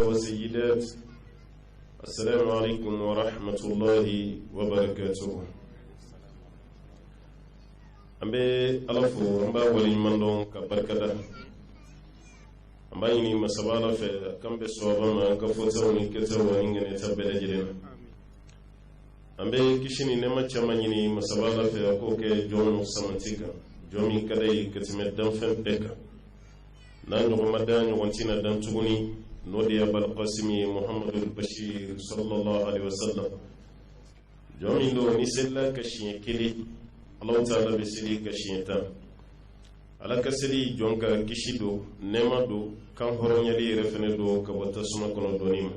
وسيدات السلام عليكم ورحمة الله وبركاته. أمبي ألفو أمبا ولي مندون كبركة أمبا يني مسابالة في كم بسوابا ما كفوتوني كتواني غني تبدا جلنا أمبي كشيني نما تشامانيني مسابالة في أكوكي جون سمانتيكا جومي كداي كتمت دم فم بكا نانو رمضان وانتينا دم تغني نودي أبا القاسم محمد البشير صلى الله عليه وسلم جومي لو نسلا كشين كلي الله تعالى بسلي كشين تام على كسلي جونكا كشيدو نمادو كان هرون يلي رفندو كبوتسما كنو دونيما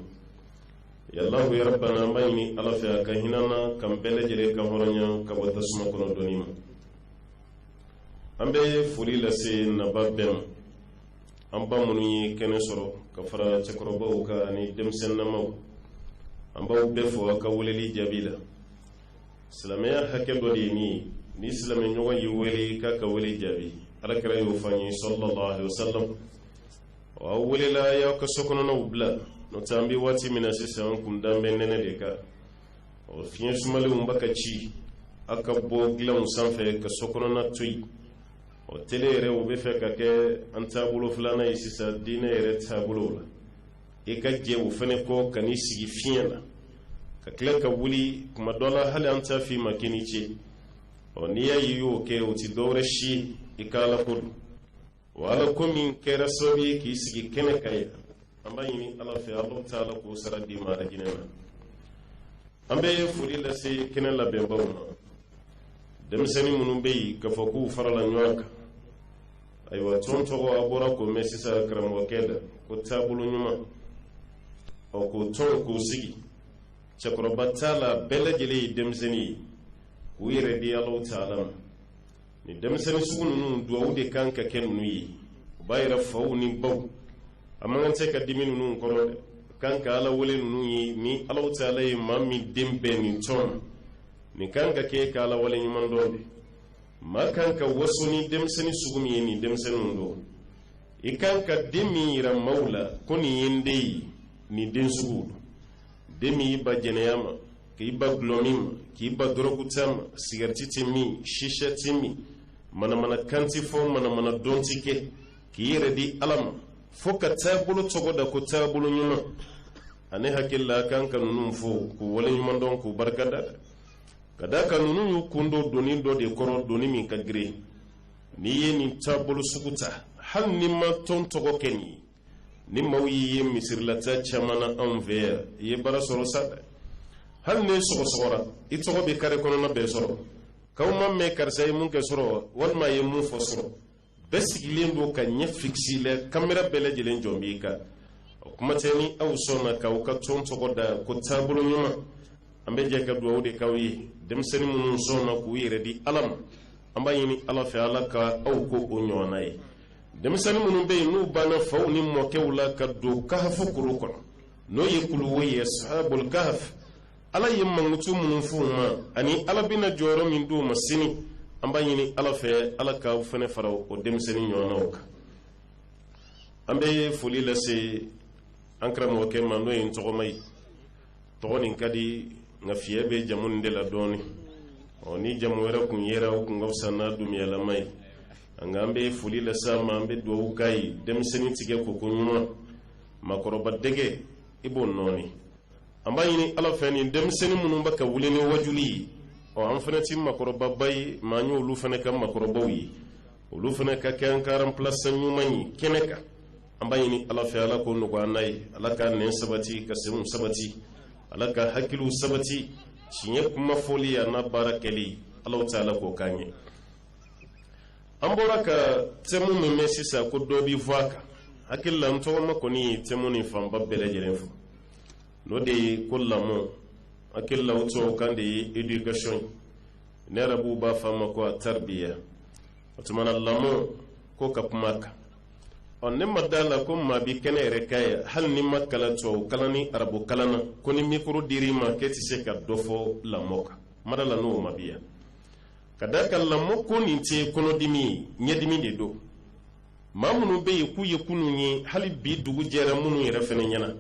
يا الله يا ربنا مايني على فيا كهنانا كم بلجري كان هرون كبوتسما كنو دونيما أمبي فولي لسي نبابم أمبا مني كنسرو كفرا تكربو كاني دمسن نمو أمبا بفو كولي جابيلا سلاميا حكبو ديني ni silame ɲɔgɔn yi wele k'a ka wele jaabi alakira y'o fɔ an ye sallallahu alaihi wasallam wa welela y'aw ka sokɔnɔnaw bila n'o tɛ an bɛ waati min na sisan kun dan bɛ nɛnɛ de kan fiɲɛ sumalenw b'a ka ci a ka bɔ dilanw sanfɛ ka sokɔnɔna to yen tele yɛrɛ o bɛ fɛ ka kɛ an taabolo filanan ye sisan diinɛ yɛrɛ taabolo la i ka jɛ o fɛnɛ kɔ ka n'i sigi fiɲɛ la ka tila ka wuli kuma dɔ la hali an t'a f'i ma k'i ni ce n'i y'a ye y'o kɛ o ti dɔwɛrɛ si i ka ala ko don wa ala ko min kɛra sababu ye k'i sigi kɛnɛ kan yan an b'a ɲini ala fɛ ala ta ala k'o sara di ma ala hinɛ na an bɛ foli lase kɛnɛ labɛnbaw ma denmisɛnnin minnu bɛ yen k'a fɔ k'u farala ɲɔgɔn kan ayiwa tɔn tɔgɔ a bɔra k'o mɛn sisan karamɔgɔkɛ da ko taabolo ɲuman k'o tɔn k'o sigi cɛkɔrɔba t'a la bɛɛ lajɛlen ye denmisɛnnin ye k'u yɛrɛ di alaw taala ma ni denmisɛnnin sugu ninnu duwawu de kan ka kɛ ninnu ye u b'a yɛrɛ faw ni baw a man kan tɛ ka dimi ninnu kɔrɔ dɛ kan ka ala wele ninnu ye ni alaw taala ye maa min den bɛɛ nin tɔn ma nin kan ka kɛ ka ala wale ɲuman dɔ de maa kan ka waso ni denmisɛnnin sugu min ye nin denmisɛnninw dɔ i kan ka den min yira maaw la ko nin ye n den ye nin den suguw don den min y'i ba jɛnɛya ma k'i ba gulɔmin ma k'i ba dɔrɔguta ma sigariti ti min shisha ti min manamana kan ti fɔ manamana dɔn ti kɛ k'i yɛrɛ di ala ma fo ka taabolo tɔgɔ da ko taabolo ɲuman ani hakili la kan ka ninnu fɔ k'u wale ɲuman dɔn k'u barika da ka da ka ninnu y'u kun dɔ doni dɔ de kɔrɔ doni min ka girin n'i ye nin taabolo sugu ta hali ni ma tɔn tɔgɔ kɛ nin ye ni maaw y'i ye misirilata caman na anw fɛ yan i ye baara sɔrɔ sa dɛ hali ni sɔgɔsɔgɔra i tɔgɔ bɛ kare kɔnɔna bɛɛ sɔrɔ k'aw ma mɛn karisa ye mun kɛ sɔrɔ walima a ye mun fɔ sɔrɔ bɛɛ sigilen don ka ɲɛ fiksi la kamera bɛɛ lajɛlen jɔn b'i kan o kuma tɛ ni aw sɔnna k'aw ka tɔn tɔgɔ da ko taabolo ɲuman an bɛ jɛ ka duwawu de k'aw ye denmisɛnnin minnu sɔnna k'u yɛrɛ di ala ma an b'a ɲini ala fɛ ala ka aw ko o ɲɔgɔnna ye denmisɛnnin minnu bɛ yen n'u banna faw ni mɔkɛw la ka don kahafo kuru kɔnɔ n'o ye kuluwo ye ashabul kahf ala ye mangutu minnu f'u ma ani ala bɛna jɔyɔrɔ min d'u ma sini an b'a ɲini ala fɛ ala k'aw fɛnɛ fara o denmisɛnnin ɲɔgɔnnaw kan an bɛ foli lase an karamɔgɔkɛ ma n'o ye n tɔgɔma ye tɔgɔ nin ka di nka fiyɛ bɛ jamu nin de la dɔɔnin ni jamu wɛrɛ kun yera o kun ka fisa n'a dumuyalama ye nka an bɛ foli lase a ma an bɛ duwawu k'a ye denmisɛnnin tigɛ koko ɲuman makɔrɔba dɛgɛ i b'o nɔɔni an b'a ɲini ala fɛ nin denmisɛnnin minnu bɛ ka wuli ni wajuli ye an fana ti makɔrɔbaba ye maa n ye olu fana ka makɔrɔbaw ye olu fana ka kɛ an ka remplaçant ɲuman ye kɛnɛ kan an b'a ɲini ala fɛ ala k'o nɔgɔya n'a ye ala ka nɛn sabati ka senw sabati ala ka hakiliw sabati tiɲɛ kuma fɔli a n'a baara kɛli alaw ta ala k'o k'an ye an bɔra ka tɛmu min mɛn sisan ko dɔ bi fɔ a kan hakili la n tɔgɔma kɔni ye tɛmu ni fanba bɛɛ lajɛlen fɔ n'o de ye ko lamɔ hakili la o tubabu kan de ye éducation ne arabuw b'a fɔ a ma ko a tarbiya o tuma na lamɔ ko ka kuma kan ne ma da la ko maa bi kɛnɛ yɛrɛ ka ye hali ni ma kalan tubabu kalan ni arabu kalan na ko ni mikoro dir'i ma k'e tɛ se ka dɔ fɔ lamɔ kan ma da la n'o ma bi yan ka da ka lamɔ ko nin tɛ kɔnɔdimi ye ɲɛdimi de don maa minnu bɛ yen k'u ye kunun ye hali bi dugu jɛra minnu yɛrɛ fana ɲɛna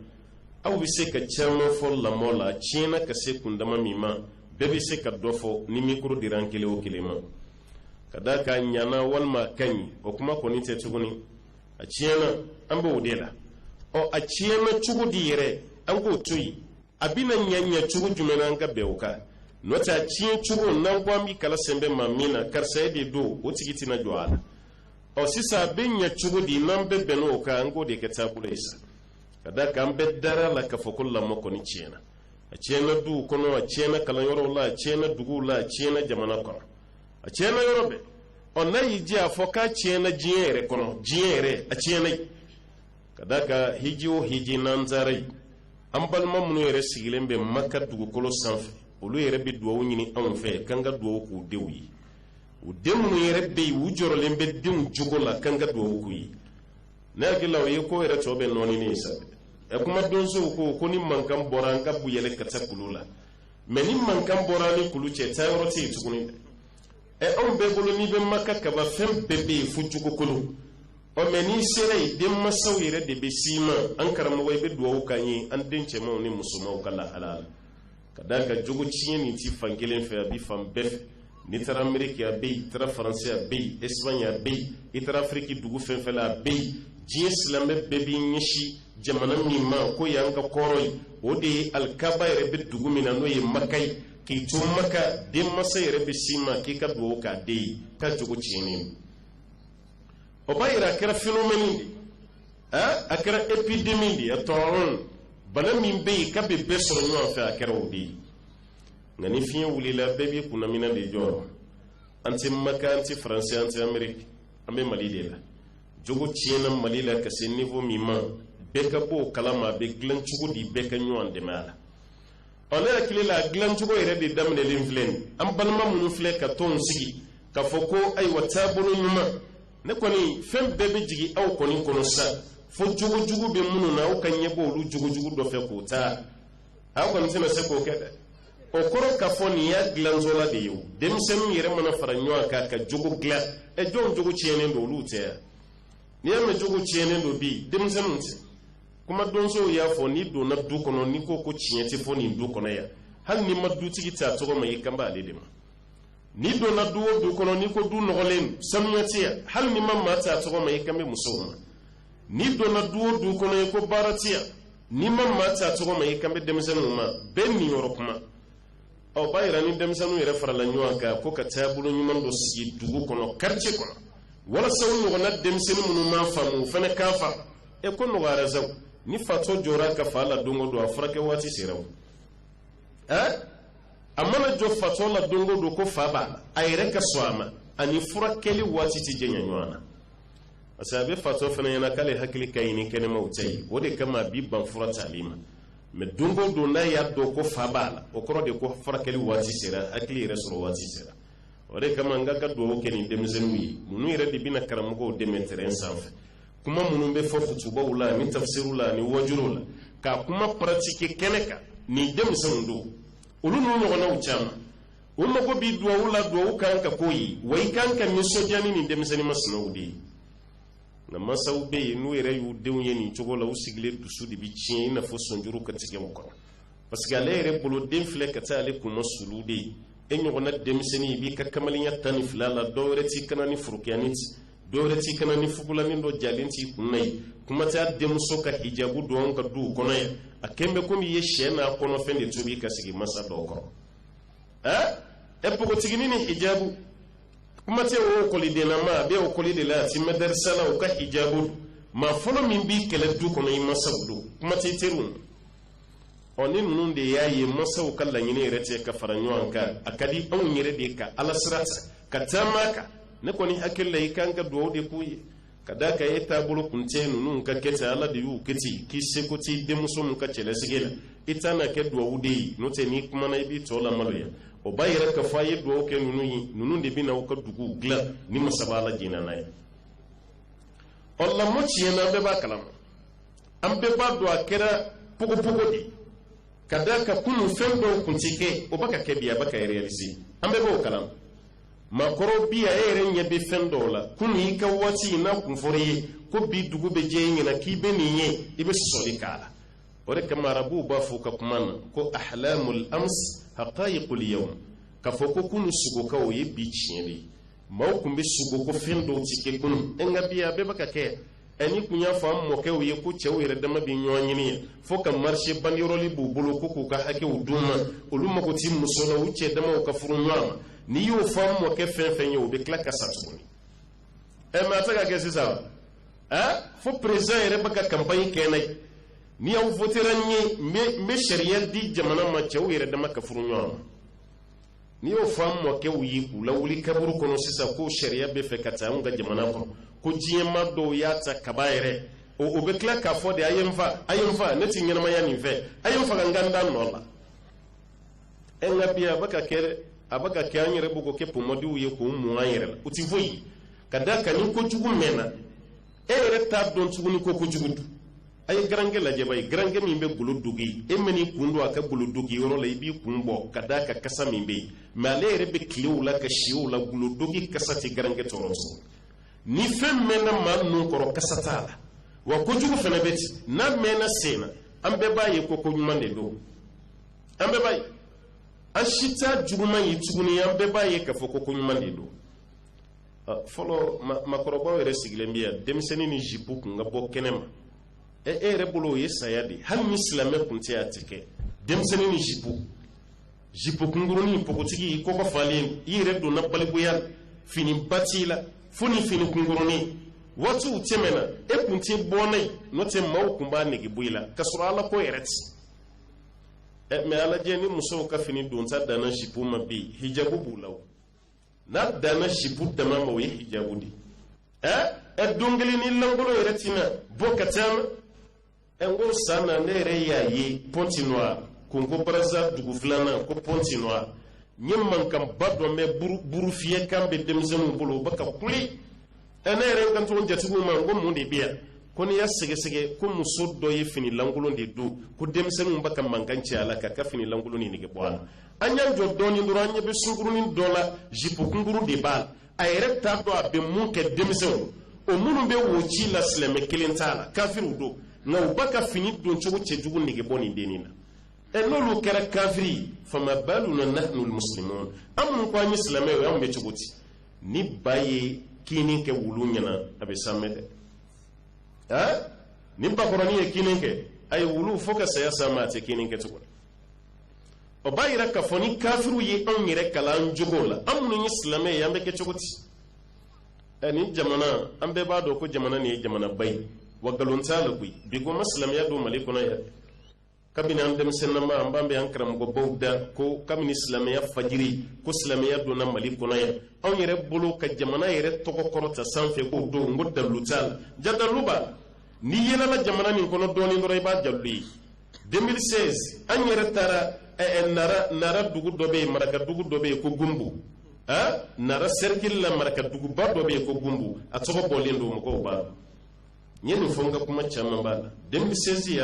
aw bɛ se ka caman fɔ lamɔ la tiɲɛna ka se kundama min ma bɛɛ bɛ se ka dɔ fɔ ni mikoro dira an kelen o kelen ma ka da ka ɲana walima ka ɲi o kuma kɔni tɛ tuguni a tiɲɛna an b'o de la a tiɲɛna cogo di yɛrɛ an k'o to yen a bɛna ɲɛ cogo jumɛn na an ka bɛn o kan n'o tɛ a tiɲɛ cogo n'an ko an bɛ kala sɛnbɛ maa min na karisa e de don o tigi tɛna jɔ a la sisan a bɛ ɲɛ cogo di n'an bɛɛ bɛnna o kan an k'o de kɛ taabolo ye sa ka da kan an bɛɛ dara la k'a fɔ ko lamɔ kɔni tiɲɛna a tiɲɛna duw kɔnɔ a tiɲɛna kalanyɔrɔw la a tiɲɛna duguw la a tiɲɛna jamana kɔnɔ a tiɲɛna yɔrɔ bɛɛ n'a y'i diya a fɔ k'a tiɲɛna diɲɛ yɛrɛ kɔnɔ diɲɛ yɛrɛ a tiɲɛna yen ka da ka hiji o hiji n'an taara yen an balima minnu yɛrɛ sigilen bɛ maka dugukolo sanfɛ olu yɛrɛ bɛ duwawu ɲini anw fɛ k'an ka duwawu k'u denw ye u den minnu yɛrɛ bɛ yen u jɔrɔlen bɛ denw jogo la k'an ka duwawu k'u ye ne hakili la o ye ko yɛrɛ tɔ bɛ nɔɔni ne sa kuma donsow ko ni mankan bɔra an ka buyɛlɛ ka taa kulu la mɛ ni mankan bɔra ni kulu cɛ taa yɔrɔ tɛ yen tuguni anw bɛɛ bolo n'i bɛ maka kaba fɛn bɛɛ bɛ yen fo jogokolo mɛ n'i sera yen denmansaw yɛrɛ de bɛ s'i ma an karamɔgɔ i bɛ duwawu k'an ye an den cɛmanw ni musomanw ka lahala la ka da ka jogo tiɲɛ nin ti fan kelen fɛ a bi fan bɛɛ fɛ n'i taara ameriki a bɛ yen i taara faransi a bɛ yen espagne a bɛ yen i taara afiriki dugu fɛn fɛn la a bɛ yen diɲɛ silamɛ bɛɛ b'i ɲɛsin jamana min ma ko y'an ka kɔrɔ ye o de ye alikaba yɛrɛ bɛ dugu min na n'o ye maka ye k'i to maka denmansa yɛrɛ bɛ s'i ma k'i ka duwawu k'a den ye k'a jogo tiɲɛnen o b'a yira a kɛra phénomène de a kɛra épidémie de a tɔɔrɔ bana min bɛ yen k'a bɛ bɛɛ sɔrɔ ɲɔgɔn fɛ a kɛra o de ye nka ni fiɲɛ wulila bɛɛ b'i kunnamina de jɔrɔ an tɛ maka an tɛ faransi an tɛ ameriki an bɛ mali de la jogo tiɲɛna mali la ka se niveau min ma bɛɛ ka bɔ o kalama a bɛ dilan cogo di bɛɛ ka ɲɔgɔn dɛmɛ a la ne hakili la a dilan cogo yɛrɛ de daminɛlen filɛ nin an balima minnu filɛ ka tɔnw sigi k'a fɔ ko ayiwa taabolo ɲuman ne kɔni fɛn bɛɛ bɛ jigin aw kɔni kɔnɔ sa fo jogojugu bɛ minnu na aw ka ɲɛ bɔ olu jogojugu dɔ fɛ k'o ta aw kɔni tɛna se k'o kɛ dɛ o kɔrɔ k'a fɔ nin y'a dilanzɔla de ye o denmisɛnninw yɛrɛ mana fara ɲɔgɔn kan ka jogo dilan jɔn jogo tiɲɛnen don olu tɛ yan n'i y'a mɛn jogo tiɲɛnen don bi denmisɛnninw tɛ kuma donsow y'a fɔ n'i donna du kɔnɔ n'i ko ko tiɲɛ tɛ fɔ nin du kɔnɔ yan hali n'i ma dutigi ta tɔgɔ ma i kan b'ale de ma n'i donna du o du kɔnɔ n'i ko du nɔgɔlen sanuya tɛ yan hali n'i ma maa ta tɔgɔ ma i kan bɛ musow ma n'i donna du o du kɔnɔ i ko baara tɛ yan n'i ma maa ta tɔgɔ ma i kan bɛ denmisɛnninw ma bɛɛ niyɔrɔ kuma b'a yira ni denmisɛnninw yɛrɛ farala ɲɔgɔn kan ko ka taabolo ɲuman dɔ sigi dugu kɔnɔ quartier kɔnɔ walasa u ɲɔgɔnna denmisɛnnin minnu m'a faamu o fana k'a fa ko nɔgɔyara sa ni fatɔ jɔra ka fa la don o don a furakɛ waati sera o a mana jɔ fatɔ la don o don ko fa b'a la a yɛrɛ ka sɔn a ma ani furakɛli waati tɛ jɛɲɛ ɲɔgɔn na parce que a bɛ fatɔ fana ɲɛna k'ale hakili ka ɲi ni kɛnɛmaw tɛ ye o de kama a b'i ban fura tali ma mɛ don o don n'a y'a dɔn ko fa b'a la o kɔrɔ de ko furakɛli waati sera hakili yɛrɛ sɔrɔ waati sera o de kama n ka duwawu kɛ nin denmisɛnninw ye ninnu yɛrɛ de bɛna karamɔgɔw dɛmɛ terrain sanfɛ kuma minnu bɛ fɔ futubaw la ani tafsiriw la ani wajuruw la k'a kuma paratike kɛnɛ kan nin denmisɛnw don olu n'u ɲɔgɔnnaw caman o mago b'i duwawu la duwawu kan ka k'o ye wa i kan ka nisɔndiya ni nin denmisɛnnin masinaw de ye nka mansaw bɛ yen n'u yɛrɛ y'u denw ye nin cogo la u sigilen dusu de bɛ tiɲɛ i n'a fɔ sonjuru ka tigɛ u kɔrɔ parce que ale yɛrɛ bolo den filɛ ka taa ale kunna sulu de ye e ɲɔgɔnna denmisɛnnin i b'i ka kamalenya 12 la dɔw wɛrɛ t'i kana ni forokiyani dɔw wɛrɛ t'i kana ni fugulanin dɔ jalen t'i kunna ye kuma tɛ denmuso ka hijabu don anw ka duw kɔnɔ yan a kɛn bɛ komi i ye sɛ n'a kɔnɔfɛn de tobi ka sigi masa dɔw kɔrɔ npogotiginin ni hijabu kuma tɛ o kɔlidenama a bɛ o kɔli de la a ti madarisa la o ka hijabu maa fɔlɔ min b'i kɛlɛ du kɔnɔ i masaw don kuma tɛ teriw ni ninnu de y'a ye masaw ka laɲini yɛrɛ tɛ ka fara ɲɔgɔn kan a ka di anw yɛrɛ de ka ala sira ta ka taama kan ne kɔni hakili la i kan ka duwawu de k'u ye ka da ka e taabolo kun tɛ ninnu ka kɛ ten ala de y'u kɛ ten k'i seko t'i denmuso min ka cɛlasigi la i t'a na kɛ duwawu de ye n'o tɛ n'i kumana i b'i tɔ lamaloya o b'a yɛrɛ k'a fɔ a ye duwawu kɛ ninnu ye ninnu de bɛ na u ka duguw dilan ni masaba ala jɛnna n'a ye lamɔ tiɲɛna an bɛɛ b'a kalama an bɛɛ b'a dɔn a kɛra pogopogo de ka da ka kunun fɛn dɔw kun tɛ kɛ o bɛ ka kɛ bi a bɛ ka réaliser an bɛɛ b'o kalama maakɔrɔ bi a e yɛrɛ ɲɛ bɛ fɛn dɔw la kunun i ka waati n'a kun fɔra i ye ko bi dugu bɛ jɛ i ɲɛna k'i bɛ nin ye i bɛ sɔsɔli k'a la ore kamarabu ba fu ka kumana ko ahlamul ams haqa'iqul yawm ka foko kunu sugo ka o yebi chieri maw kumbe sugo ko fendo tike kunu enga biya be baka ke ani kunya fam mo ke o ye ko chewere dama bi nyonyini fo ka marché bandiroli bu bulu ko ka hake uduma uluma ko tim musola wuce dama o ka furu nyama ni yo fam mo ke fenfen yo be klaka satuni e ma ta ga sisa fo président yɛrɛ bɛ ka campagne kɛ na ye ni aw votera n ye n bɛ sariya di jamana ma cɛw yɛrɛ dama ka furu ɲɔgɔn ma ni y'o fɔ an mɔkɛw ye k'u lawuli kaburu kɔnɔ sisan ko sariya bɛ fɛ ka taa anw ka jamana kɔnɔ ko diɲɛma dɔw y'a ta kaba yɛrɛ o bɛ tila k'a fɔ de a ye n fa ne ti ɲɛnamaya nin fɛ a ye n faga n ka n da nɔ la nka bi a bɛ ka kɛ an yɛrɛ bɛ k'o kɛ pomadiw ye k'o mun an yɛrɛ la o ti foyi ka da kan ni kojugu mɛnna e yɛrɛ t'a dɔn tuguni ko kojugu do a ye garankɛ lajɛ ba ye garankɛ min bɛ golo dogi e mɛn'i kun don a ka golo dogi yɔrɔ la i b'i kun bɔ ka da ka kasa min bɛ yen mɛ ale yɛrɛ bɛ tilew la ka siw la golo dogi kasa tɛ garankɛ tɔɔrɔ sɔrɔ ni fɛn mɛnna maa ninnu kɔrɔ kasa t'a la wa kojugu fana bɛ ten n'a mɛnna sen na an bɛɛ b'a ye ko koɲuman de don an bɛɛ b'a ye an si t'a juguman ye tuguni an bɛɛ b'a ye k'a fɔ ko koɲuman de don fɔlɔ makɔrɔbaw yɛrɛ sigilen bɛ yan denmisɛnnin ni jipu kun ka bɔ kɛnɛ ma e yɛrɛ bolo o ye saya de hali ni silamɛ kun tɛ a tɛ kɛ denmisɛnnin ni jipu kunkurunin pogotigi i kɔkɔ falen i yɛrɛ donna balikuya finiba t'i la fo ni fini kunkurunin waatiw tɛmɛna e kun tɛ bɔ n'a ye n'o tɛ maaw kun b'a nege bɔ i la k'a sɔrɔ ala ko yɛrɛ tɛ mɛ alajɛ ni musow ka fini donta danna jipu ma bi hijabu b'u la o n'a danna jipu dama ma o ye hijabu de don kelen ni langolo yɛrɛ tina bɔ ka caama n ko san na ne yɛrɛ y'a ye pɔnti noir konko baraza dugu filanan ko pɔnti noir n ye mankanba dɔ mɛn buru fiyɛ kan bɛ denmisɛnninw bolo o bɛ ka kuli ne yɛrɛ kan to jatigiw ma n ko mun de bɛ yan ko n'i y'a sɛgɛsɛgɛ ko muso dɔ ye fini lankolon de don ko denmisɛnninw bɛ ka mankan cɛ a la k'a ka fini lankolon nin nege bɔ a la an y'an jɔ dɔɔnin dɔrɔn an ɲɛ bɛ sunkurunin dɔ la jipu kunkuru de b'a la a yɛrɛ t'a dɔn a bɛ mun kɛ denmisɛnw o minnu bɛ wo ci la silamɛ kelen t'a la kafiriw don nka u ba ka fini don cogo cɛjugu nege bɔ nin dennin na n'olu kɛra kafiri fama baluna nahnu muslimun an minnu ko an ye silamɛ ye an bɛ cogo di ni ba ye kini kɛ wulu ɲɛna a bɛ sanmɛ dɛ ni bakɔrɔnin ye kini kɛ a ye wulu fo ka saya s'a ma a tɛ kini kɛ cogo o b'a yira k'a fɔ ni kafiriw ye anw yɛrɛ kalan an jogow la an minnu ye silamɛ ye an bɛ kɛ cogo di ni jamana an bɛɛ b'a dɔn ko jamana nin ye jamana ba ye wa nkalon t'a la koyi bi ko ma silamɛya don mali kɔnɔ yan kabini an denmisɛnnama an b'an bɛ an karamɔgɔbaw da ko kabini silamɛya fajiri ko silamɛya donna mali kɔnɔ yan anw yɛrɛ bolo ka jamana yɛrɛ tɔgɔ kɔrɔta sanfɛ k'o don n ko dalu t'a la ja dalu b'a n'i yɛlɛla jamana nin kɔnɔ dɔɔnin dɔrɔn i b'a dalu ye 2016 an yɛrɛ taara nara dugu dɔ bɛ yen marakadugu dɔ bɛ yen ko gumbu nara cercle la marakaduguba dɔ bɛ yen ko gumbu a tɔgɔ bɔlen don mɔgɔw b'a n ye nin fɔ n ka kuma caman b'a la 2016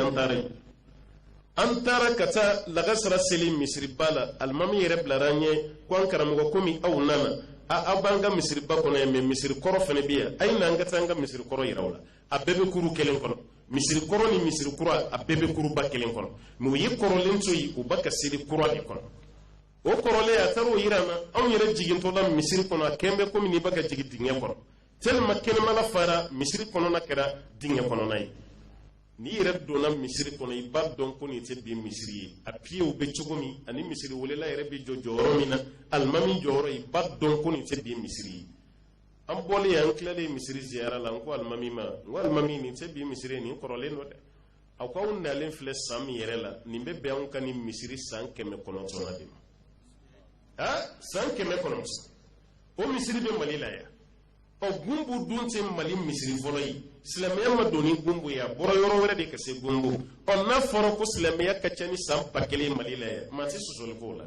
an taara ka taa lagasara seli misiriba la alimami yɛrɛ bilara an ye ko an karamɔgɔ komi aw nana aw b'an ka misiriba kɔnɔ yan mɛ misiri kɔrɔ fana bɛ yan a ye na an ka taa an ka misiri kɔrɔ yira aw la a bɛɛ bɛ kuru kelen kɔnɔ misiri kɔrɔ ni misiri kura a bɛɛ bɛ kuruba kelen kɔnɔ mɛ u ye kɔrɔlen to yen u ba ka seli kura de kɔnɔ o kɔrɔlen a taara o yira an na anw yɛrɛ jigintɔ la misiri kɔnɔ a kɛn bɛ komi n'i ba ka jigin dingɛ kɔnɔ tellement kɛnɛmala fara misiri kɔnɔna kɛra dingɛ kɔnɔna ye n'i yɛrɛ donna misiri kɔnɔ i b'a dɔn ko nin tɛ bi misiri ye a piyew bɛ cogo min ani misiri welela yɛrɛ bɛ jɔ jɔyɔrɔ min na alimami jɔyɔrɔ i b'a dɔn ko nin tɛ bi misiri ye an bɔlen an tilalen misiri ziyara la n ko alimami ma n ko alimami nin tɛ bi misiri ye nin kɔrɔlen dɔ dɛ aw k'aw nalen filɛ san min yɛrɛ la nin bɛ bɛn anw ka nin misiri san 900 de ma san 900 o misiri bɛ mali la yan gumbu dun tɛ mali misiri fɔlɔ ye silamɛya ma don ni gumbu ye a bɔra yɔrɔ wɛrɛ de ka se gumbu n'a fɔra ko silamɛya ka ca ni san 1000 mali la yan maa tɛ sɔsɔli k'o la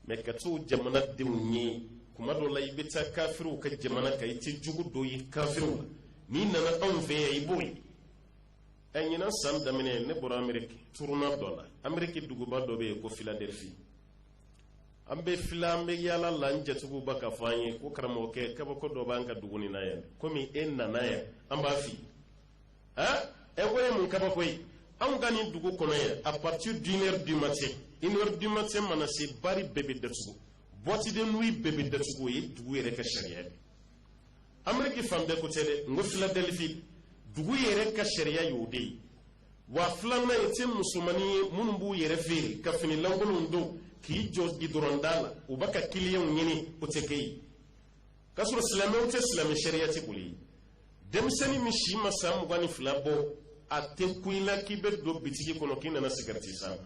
mɛ ka t'o jamana denw ye kuma dɔ la i bɛ taa kafiriw ka jamana kan i tɛ jugu dɔ ye kafiriw la n'i nana anw fɛ yan i b'o ye ɲinan san daminɛ ne bɔra ameriki turuna dɔ la ameriki duguba dɔ bɛ yen ko philadelphie an bɛ fila an bɛ yaala la n jatigiw ba ka fɔ an ye ko karamɔgɔkɛ kabako dɔ b'an ka dugu nin na yan komi e nana yan an b'a f'i ye ko ye mun kabako ye an ka nin dugu kɔnɔ yan à partir d'une heure du matin mana se bari bɛɛ bɛ datugu boîte de nuit bɛɛ bɛ datugu o ye dugu yɛrɛ ka sariya ye Amérique fan bɛɛ ko tɛ dɛ n ko Philadelphie dugu yɛrɛ ka sariya y'o de ye wa filanan ye tɛ musomanin ye minnu b'u yɛrɛ feere ka fini lankolonw don k'i jɔ gidɔrɔnda la u bɛ ka kiliyanw ɲini o tɛ kɛ ye k'a sɔrɔ silamɛw tɛ silamɛ sariya tɛ boli denmisɛnnin min si ma san 22 bɔ a tɛ kun i la k'i bɛ don bitigi kɔnɔ k'i nana sigarɛti san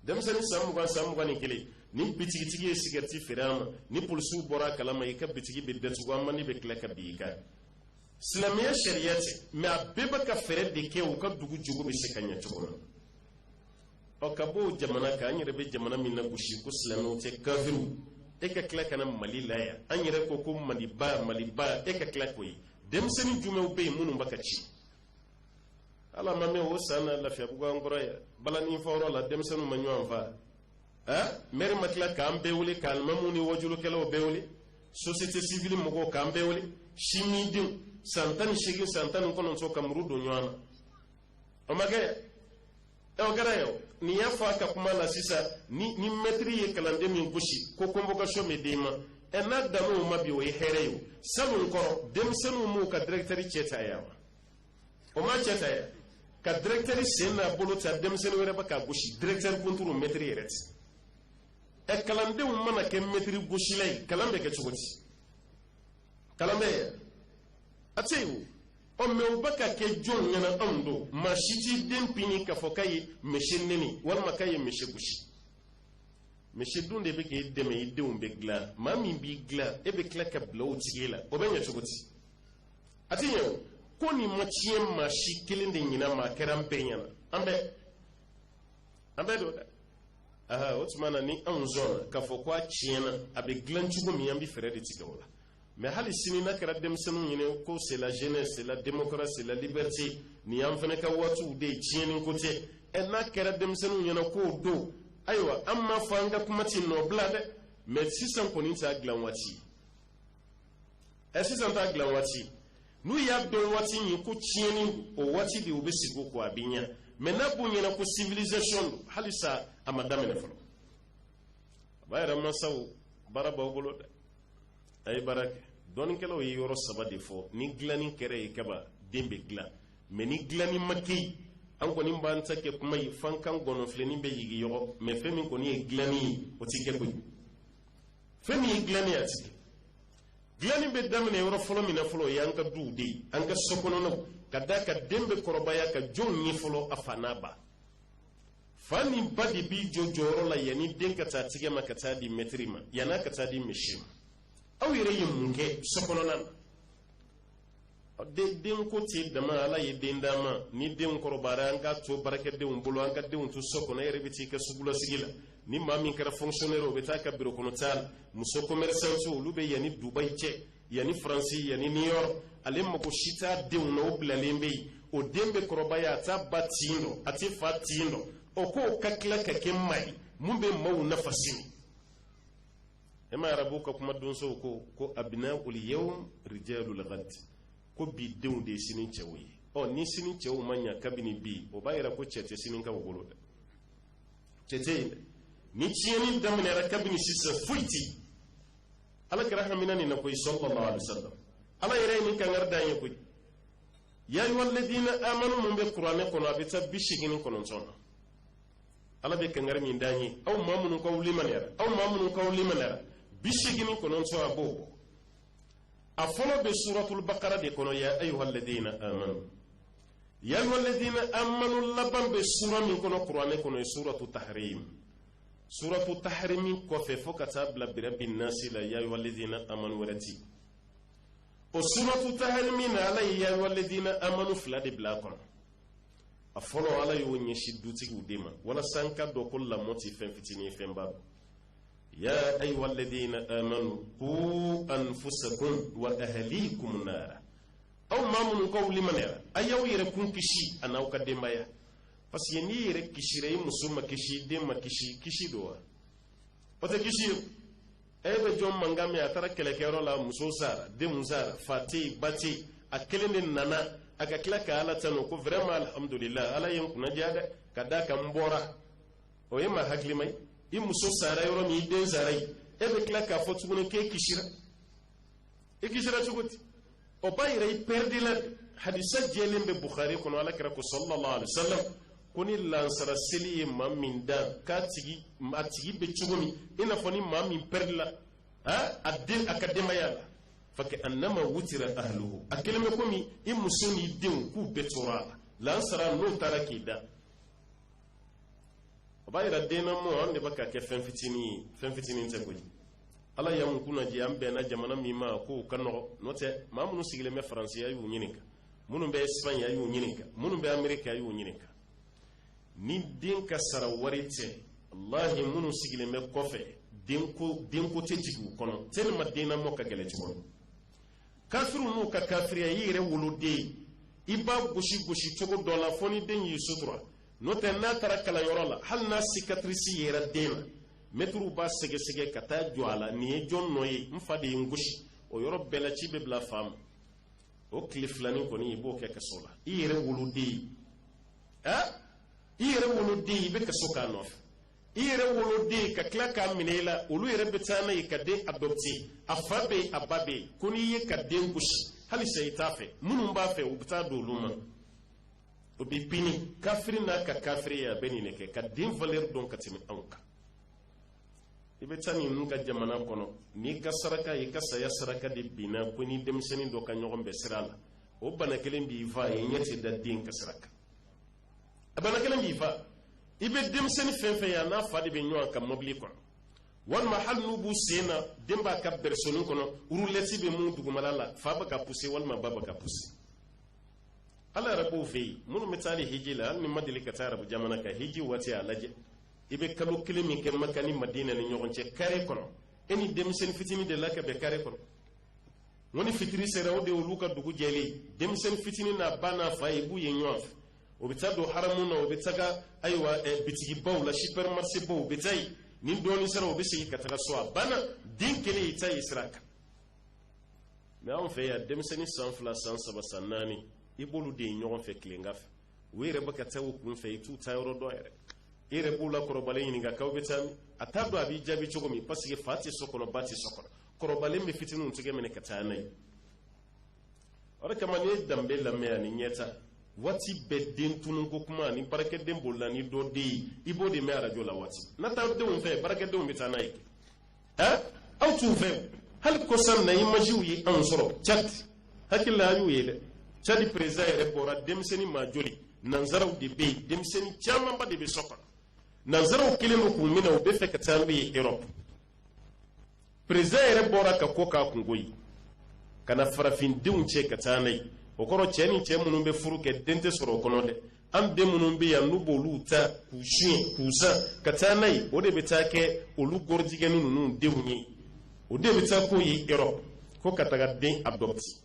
denmisɛnnin san 20 san 21 ni bitigitigi ye sigarɛti feere a ma ni polisiw bɔra a kalama i ka bitigi bɛ datugu an mandi bɛ tila ka bin i kan silamɛya sariya tɛ mɛ a bɛɛ bɛ ka fɛɛrɛ de kɛ u ka dugu jogo bɛ se ka ɲɛ cogo min ɔ ka bɔ o jamana kan an yɛrɛ bɛ jamana min na gosi ko silamɛw tɛ kafiriw e ka tila ka na Mali la yan an yɛrɛ ko maliba e ka tila k'o ye denmisɛnnin jumɛnw bɛ yen minnu bɛ ka ci ala ma mɛn o san na Lafiyabugu an kɔrɔ yan balani fɔyɔrɔ la denmisɛnninw ma ɲɔgɔn fa maire ma tila k'an bɛɛ wele ka alimamuw ni wajulukɛlaw bɛɛ wele société civile mɔgɔw k'an bɛɛ wele sinidenw san 18 san 19 ka muru don ɲɔgɔn na o ma kɛ o kɛra yan nin y'a fɔ a ka kuma la sisan ni maître ye kalanden min gosi ko convocation bɛ d'e ma n'a dan'o ma bi o ye hɛrɛ ye o sabu kɔrɔ denmisɛnninw m'u ka directeur cɛ ta yan wa o ma cɛ ta yan ka directeur sen n'a bolo ta denmisɛnnin wɛrɛ bɛ ka gosi directeur kunturu maître yɛrɛ tɛ kalandenw mana kɛ maître gosila ye kalan bɛ kɛ cogo di kalan bɛ yan a tɛ yen o mɛ u bɛ ka kɛ jɔn ɲɛna anw don maa si t'i den pini k'a fɔ k'a ye misi neni walima k'a ye misi gosi misi dun de bɛ k'e dɛmɛ i denw bɛ dilan maa min b'i dilan e bɛ tila ka bila o tigi la o bɛ ɲɛ cogo di a tɛ ɲɛ o ko nin ma tiɲɛ maa si kelen de ɲinan maa kɛra an bɛɛ ɲɛna an bɛɛ don dɛ o tuma na ni anw sɔnna k'a fɔ ko a tiɲɛna a bɛ dilan cogo min an bɛ fɛɛrɛ de tigɛ o la mais hali sini n'a kɛra denmisɛnninw ɲini ko c'est la jeunesse c'est la démocratie c'est la liberté nin y'an fana ka waatiw de ye tiɲɛni ko tɛ n'a kɛra denmisɛnninw ɲɛna k'o don ayiwa an m'a fɔ an ka kuma tɛ nɔ bila dɛ mais sisan kɔni t'a dilan waati sisan t'a dilan waati n'u y'a dɔn waati min ko tiɲɛni o waati de u bɛ sigi o kɔ a bɛ ɲɛ mais n'a b'u ɲɛna ko civilisation don halisa a ma daminɛ fɔlɔ a b'a yɛrɛ mansaw baara b'aw bolo dɛ a ye baara kɛ dɔɔninkɛlaw ye yɔrɔ 3 de fɔ ni dilanni kɛra ye kaba den bɛ dilan mais ni dilanni ma kɛ yen an kɔni b'an ta kɛ kuma ye f'an kan gɔnɔfilennin bɛ yigi yɔrɔ mais fɛn min kɔni ye dilanni ye o tɛ kɛ koyi fɛn min ye dilanni ye a tɛ kɛ dilanni bɛ daminɛ yɔrɔ fɔlɔ min na fɔlɔ o ye an ka duw de ye an ka sokɔnɔnaw ka d'a kan den bɛ kɔrɔbaya ka jɔnw ye fɔlɔ a fa n'a ba fa ni ba de b'i jɔ jɔyɔrɔ la yanni den ka taa tigɛ ma ka taa di maître ma yan'a ka taa di misi ma aw yɛrɛ ye mun kɛ sokɔnɔna na den ko tɛ dama ala ye den d'a ma ni denw kɔrɔbayara an k'a to baarakɛdenw bolo an ka denw to so kɔnɔ e yɛrɛ bɛ t'i ka sugulasigi la ni maa min kɛra fonctionnaire o bɛ taa ka bureau kɔnɔ taa la muso commerçante olu bɛ yanni Dubaï cɛ yanni Faransi yanni New York ale mago si t'a denw na o bilalen bɛ yen o den bɛ kɔrɔbaya a t'a ba tin dɔn a tɛ fa tin dɔn o k'o ka tila ka kɛ maa ye mun bɛ maaw nafa sini ema arabu ka kuma donso ko abnaul yawm rijalul ghad ko bi denw de sini cɛw ye ni sini cɛw ma ɲa kabini bi o b'a yira ko cɛ tɛ sini ka wolo dɛ cɛ tɛ yen dɛ ni tiɲɛni daminɛra kabini sisan foyi tɛ ala kɛra hamina nin na koyi sallallahu alaihi wasallam ala yɛrɛ ye nin kankari d'an ye koyi ya ayyuhal ladina amanu mun bɛ kuranɛ kɔnɔ a bɛ taa 89 na ala bɛ kankari min d'an ye aw maa minnu ka wuli manɛra 89 a b'o bɔ a fɔlɔ bɛ suratul baqara de kɔnɔ ya ayyuhal ladina amanu ya ayyuhal ladina amanu laban bɛ sura min kɔnɔ kuranɛ kɔnɔ ye suratu tahrim kɔfɛ fo ka taa bila birabbin nasi la ya ayyuhal ladina amanu wɛrɛ ti o suratu tahrim na ala ye ya ayyuhal ladina amanu 2 de bila a kɔnɔ a fɔlɔ ala y'o ɲɛsin dutigiw de ma walasa an ka dɔn ko lamɔ tɛ fɛn fitinin ye fɛn ba يا أيها الذين آمنوا قوا أنفسكم وأهليكم نارا أو ما من قول من يرى أيو يركون كشي أنا أقدم يا بس يني يرك كشي رأي مسوم كشي دم كشي دوا وتكشي أيه بجوم مانغامي أترى كلا كيرو لا مسوسار دم مسار فاتي باتي أكلين النانا aka kila ka ala tano ko vraiment alhamdulillah ala yin kuna jada kada kan bora o yema hakli mai i muso sara yoro mi den sarai e be kila ka fotu ne ke kishira e kishira tuguti o bayra i perdi la hadisa jelen be bukhari kono ala kira ko sallallahu alaihi wasallam koni lansara seli mamin da ka tigi be chugumi ina foni mamin perdi la addin akadema yala fake annama wutira ahluhu akeleme komi i musoni den ku betora lansara no taraki da bayra dena mo ande baka ke fen fitini nte koji ala yam kuna ji ambe na jamana mi ma ko kano note mamunu sigile me france ya yu nyinika munu be spain ya yu nyinika munu be america ya yu nyinika ni din ka sara warite wallahi munu sigile me kofe dinko tejigu kono tel madina mo ka gele ci bon kafiru no ka kafiriya yire wulude iba goshi togo dola foni den yi sutura note na tara kala yorola hal na cicatrice yera dena metru ba sege kata joala ni jonno yi mfade ngushi o yoro bela ci be bla fam o kliflani ko ni ibo ke kasola yire wulude yire wulude be kasoka no yire wulude ka klaka minela ulu yire betana yikade adopti afabe ababe kuni yikade ngushi hali shaytafe munum ba fe ubta doluma obi pini kafiri na ka kafiri ya beni neke ka din valer don ka timi anka ibe tani nunga jamana kono ni ka saraka yi ka saya saraka de bina kuni demseni do ka nyogon be sirala o bana kelen bi fa yi nyati da din ka saraka abana kelen bi fa ibe demseni fenfe ya na fa de be nyo ka mobli kono wal mahal nubu sena demba ka bersonu kono uruleti be mu dugumalala fa ba ka pousse wal ma baba ka pousse ala rabu fi munu misali hijila ni madili ka tarabu jamana ka hiji wati alaje ibe kalu kilimi ke makani madina ni nyogonce kare kono eni demsen fitini de laka be kare kono woni fitiri sera o de luka dugu jeli demsen fitini na bana fa ibu yenyof o bitado haramuna o bitaga aywa bitigi bawla supermarché baw bitay ni doni sera o bisi ka tara so bana dinkeli itay israka me on fe ya demseni sanfla sansaba sanani ibolu de ñogon fe klingaf were baka tawu kun fe tu tayro do ere bula korobale ni ga kawbe tam atado abi jabi chogomi parce que fati sokono bati sokono korobale me fitinu tuge mene katanai ora kama ne dambe la me ani nyeta wati bedin tunun ko kuma ni barake den bolla ni do de ibo de me arajo la wati nata de on fe barake de on bitanai au tu fe hal ko sam na imajiu yi ansoro chat hakilla yu yele chadi président yɛrɛ bɔra denmisɛnnin maa joli nanzaraw de bɛ yen denmisɛnnin camanba de bɛ so kɔnɔ nanzaraw kelen do k'u minɛ u bɛ fɛ ka taa n'u ye Europe président yɛrɛ bɔra ka ko k'a kungo ye ka na farafindenw cɛ ka taa n'a ye o kɔrɔ cɛ ni cɛ minnu bɛ furu kɛ den tɛ sɔrɔ o kɔnɔ dɛ an den minnu bɛ yan n'u b'olu ta k'u suɲɛ k'u san ka taa n'a ye o de bɛ taa kɛ olu gɔrijigɛni ninnu denw ye o de bɛ taa k'o ye Europe ko ka taga den adopti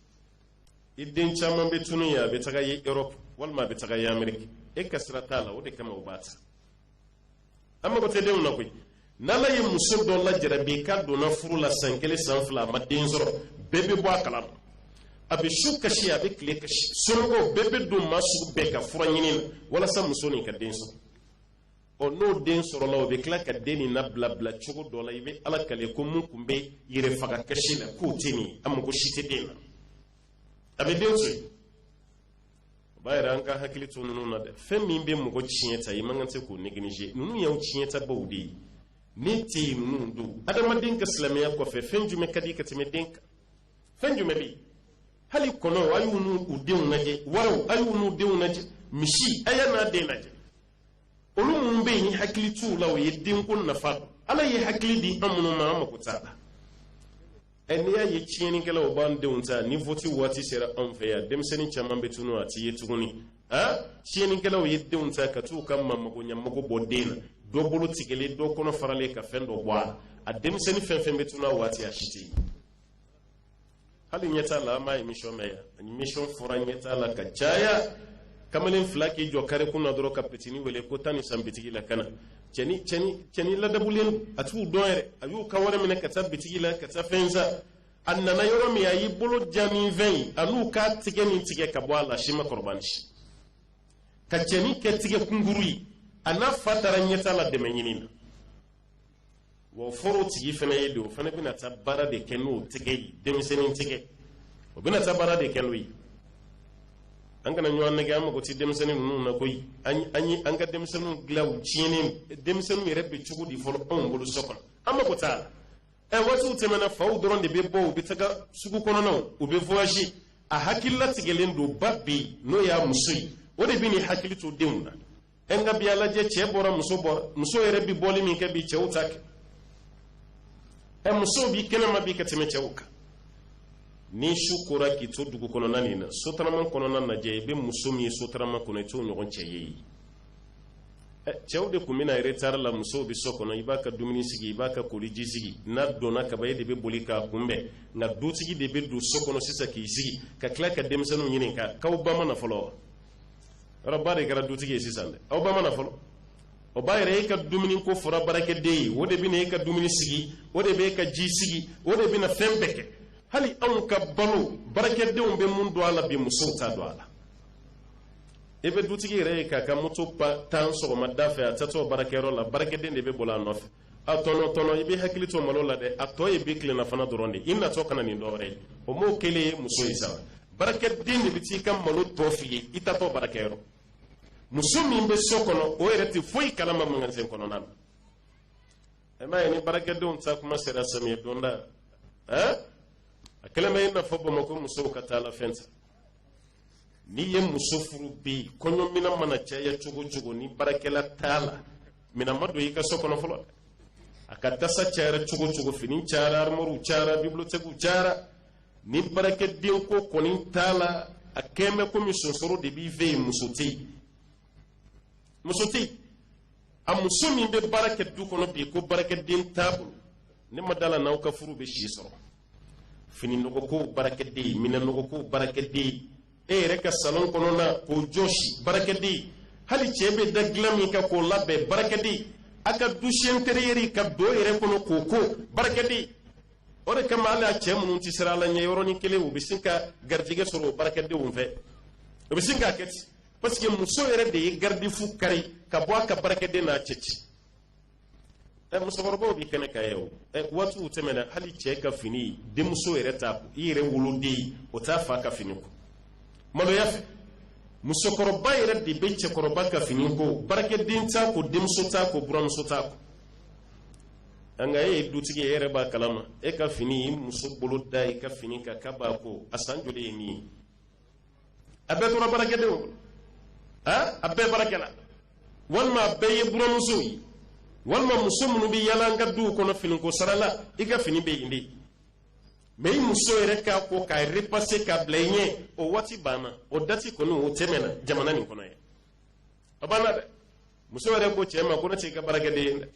idden caman be tunu ya be taga ye Europe walma be taga ye Amerique e kasra tala o de kama o bata amma ko tede on nakoy nala ye muso do la jarabi ka do na furu la sankele sanfla ma den zoro bebe bo akala abi shuka shi abi kle kashi songo bebe do masu be ka fura nyinin wala sa muso ni ka den so o no den soro la o be kla ka deni na bla bla chugo do la ibe ala kale ko mun kumbe yire faga kashi la ko tini amma ko shite dena abe denso bayra an ka hakili to nunu na de fem min be mugo chieta yi mangante ko neglige nunu yaw chieta bawdi ni ti nunu do adama dinka islamiya ko fe fenjume kadi ka teme dinka fenjume bi hali kono ayunu udew naje waraw ayunu dew naje mishi ayana de naje olu mun be ni hakili to law yedin kun nafa ala yi hakili di amunu ma makuta eni ya ye chieni kala o bande unta ni voti wati sera on fe ya demseni chama betunu ati yetuguni chieni kala o yedde unta ka tu kam mamma ko nyamma ko bodena do bolo tigele do kono farale ka fendo bwa a demseni fenfen betunu wati ashiti hali nyeta la ma emission meya emission fora nyeta la ka chaya kamalen flaki jo kare kuna doro ka petini wele ko tani sambitigi la kana cheni la dabulen atu doere ayu ka wara mena ka tabbitigi la ka tafenza a nana yɔrɔ min a y'i bolo jani fɛn in a n'u k'a tigɛ nin tigɛ ka bɔ a la si ma kɔrɔbani si ka cɛni kɛ tigɛ kunkuru ye a n'a fa taara ɲɛta la dɛmɛ ɲini na wa o fɔra o tigi fana ye de o fana bɛna taa baara de kɛ n'o tigɛ ye denmisɛnnin tigɛ o bɛna taa baara de kɛ n'o ye an kana ɲɔgɔn nɛgɛ an mago tɛ denmisɛnnin ninnu na koyi an ka denmisɛnninw dilan u tiɲɛnen denmisɛnninw yɛrɛ bɛ cogo di fɔlɔ anw bolo so kɔnɔ an mago t'a la waatiw tɛmɛna faw dɔrɔn de bɛ bɔ u bɛ taga sugu kɔnɔnaw u bɛ voyage a hakililatigɛlen don ba bɛ yen n'o y'a muso ye o de bɛ nin hakili to denw na nka bi a lajɛ cɛ bɔra muso yɛrɛ bɛ bɔli min kɛ bi cɛw ta kɛ musow bi kɛnɛma bi ka tɛmɛ cɛw kan ni su kora k'i to dugu kɔnɔna nin na sotarama kɔnɔna lajɛ i bɛ muso min ye sotarama kɔnɔ i t'o ɲɔgɔn cɛ ye cɛw de tun bɛna retard la musow bɛ so kɔnɔ i b'a ka dumuni sigi i b'a ka koliji sigi n'a donna kaba e de bɛ boli k'a kunbɛn nka dutigi de bɛ don so kɔnɔ sisan k'i sigi ka tila ka denmisɛnninw ɲininka k'aw ba ma na fɔlɔ wa yɔrɔ ba de kɛra dutigi ye sisan dɛ aw ba ma na fɔlɔ o b'a yɛrɛ e ka dumuni ko fɔra baarakɛden ye o de bɛna e ka dumuni sigi o de bɛ e ka ji sigi o de bɛna fɛn bɛɛ kɛ hali anw ka balo baarakɛdenw bɛ mun don a la bi musow t'a don a la e bɛ dutigi yɛrɛ ye k'a ka moto tan sɔgɔmada fɛ a tatɔ baarakɛyɔrɔ la baarakɛden de bɛ boli a nɔfɛ a tɔnɔ i bɛ hakili to malo la dɛ a tɔ ye bi tilenna fana dɔrɔn de i natɔ kana nin dɔwɛrɛ ye o m'o kelen ye muso ye sa baarakɛden de bɛ t'i ka malo tɔ f'i ye i tatɔ baarakɛyɔrɔ muso min bɛ so kɔnɔ o yɛrɛ tɛ foyi kalama magasin kɔnɔna na e m'a ye ni baarakɛdenw ta kuma sera samiyɛ donda a kɛlen bɛ i n'a fɔ bamakɔ musow ka taa la fɛn ta n'i ye muso furu bi kɔɲɔmina mana caya cogo cogo ni baarakɛla t'a la mina ma don i ka so kɔnɔ fɔlɔ a ka tasa cayara cogo cogo fini cayara armoirew cayara bibliotɛkiw cayara ni baarakɛden ko kɔni t'a la a kɛn bɛ komi sonsoro de b'i fɛ yen muso tɛ yen a muso min bɛ baara kɛ du kɔnɔ bi ko baarakɛden t'a bolo ne ma da la n'aw ka furu bɛ si sɔrɔ fini nɔgɔko baarakɛden minɛn nɔgɔko baarakɛden e yɛrɛ ka salon kɔnɔna k'o jɔsi baarakɛden hali cɛ bɛ da dilan min kan k'o labɛn baarakɛden a ka douche intérieure ka don yɛrɛ kɔnɔ k'o ko baarakɛden o de kama hali a cɛ minnu tɛ siran ala ɲɛ yɔrɔnin kelen u bɛ sin ka garijɛgɛ sɔrɔ o baarakɛdenw fɛ u bɛ sin k'a kɛ ten parce que muso yɛrɛ de ye gardifu kari ka bɔ a ka baarakɛden n'a cɛ ci musokɔrɔbaw b'i kɛnɛ ka ye o waatiw tɛmɛna hali cɛ ka fini denmuso yɛrɛ t'a ko i yɛrɛ woloden o t'a fa ka fini ko maloya fɛ musokɔrɔba yɛrɛ de bɛ cɛkɔrɔba ka fini ko baarakɛden t'a ko denmuso t'a ko buramuso t'a ko nka e ye dutigi ye e yɛrɛ b'a kalama e ka fini i muso bolo da i ka fini kan k'a b'a ko a san joli ye min ye a bɛɛ tora baarakɛdenw bolo a bɛɛ baarakɛla walima a bɛɛ ye buramuso ye walima muso minnu bɛ yala an ka duw kɔnɔ finiko sara la i ka fini bɛ yen de mais i muso yɛrɛ k'a ko k'a repasser k'a bila i ɲɛ o waati banna o dati kɔni o tɛmɛna jamana nin kɔnɔ ye a banna dɛ muso yɛrɛ ko cɛ ma ko ne t'i ka baarakɛden ye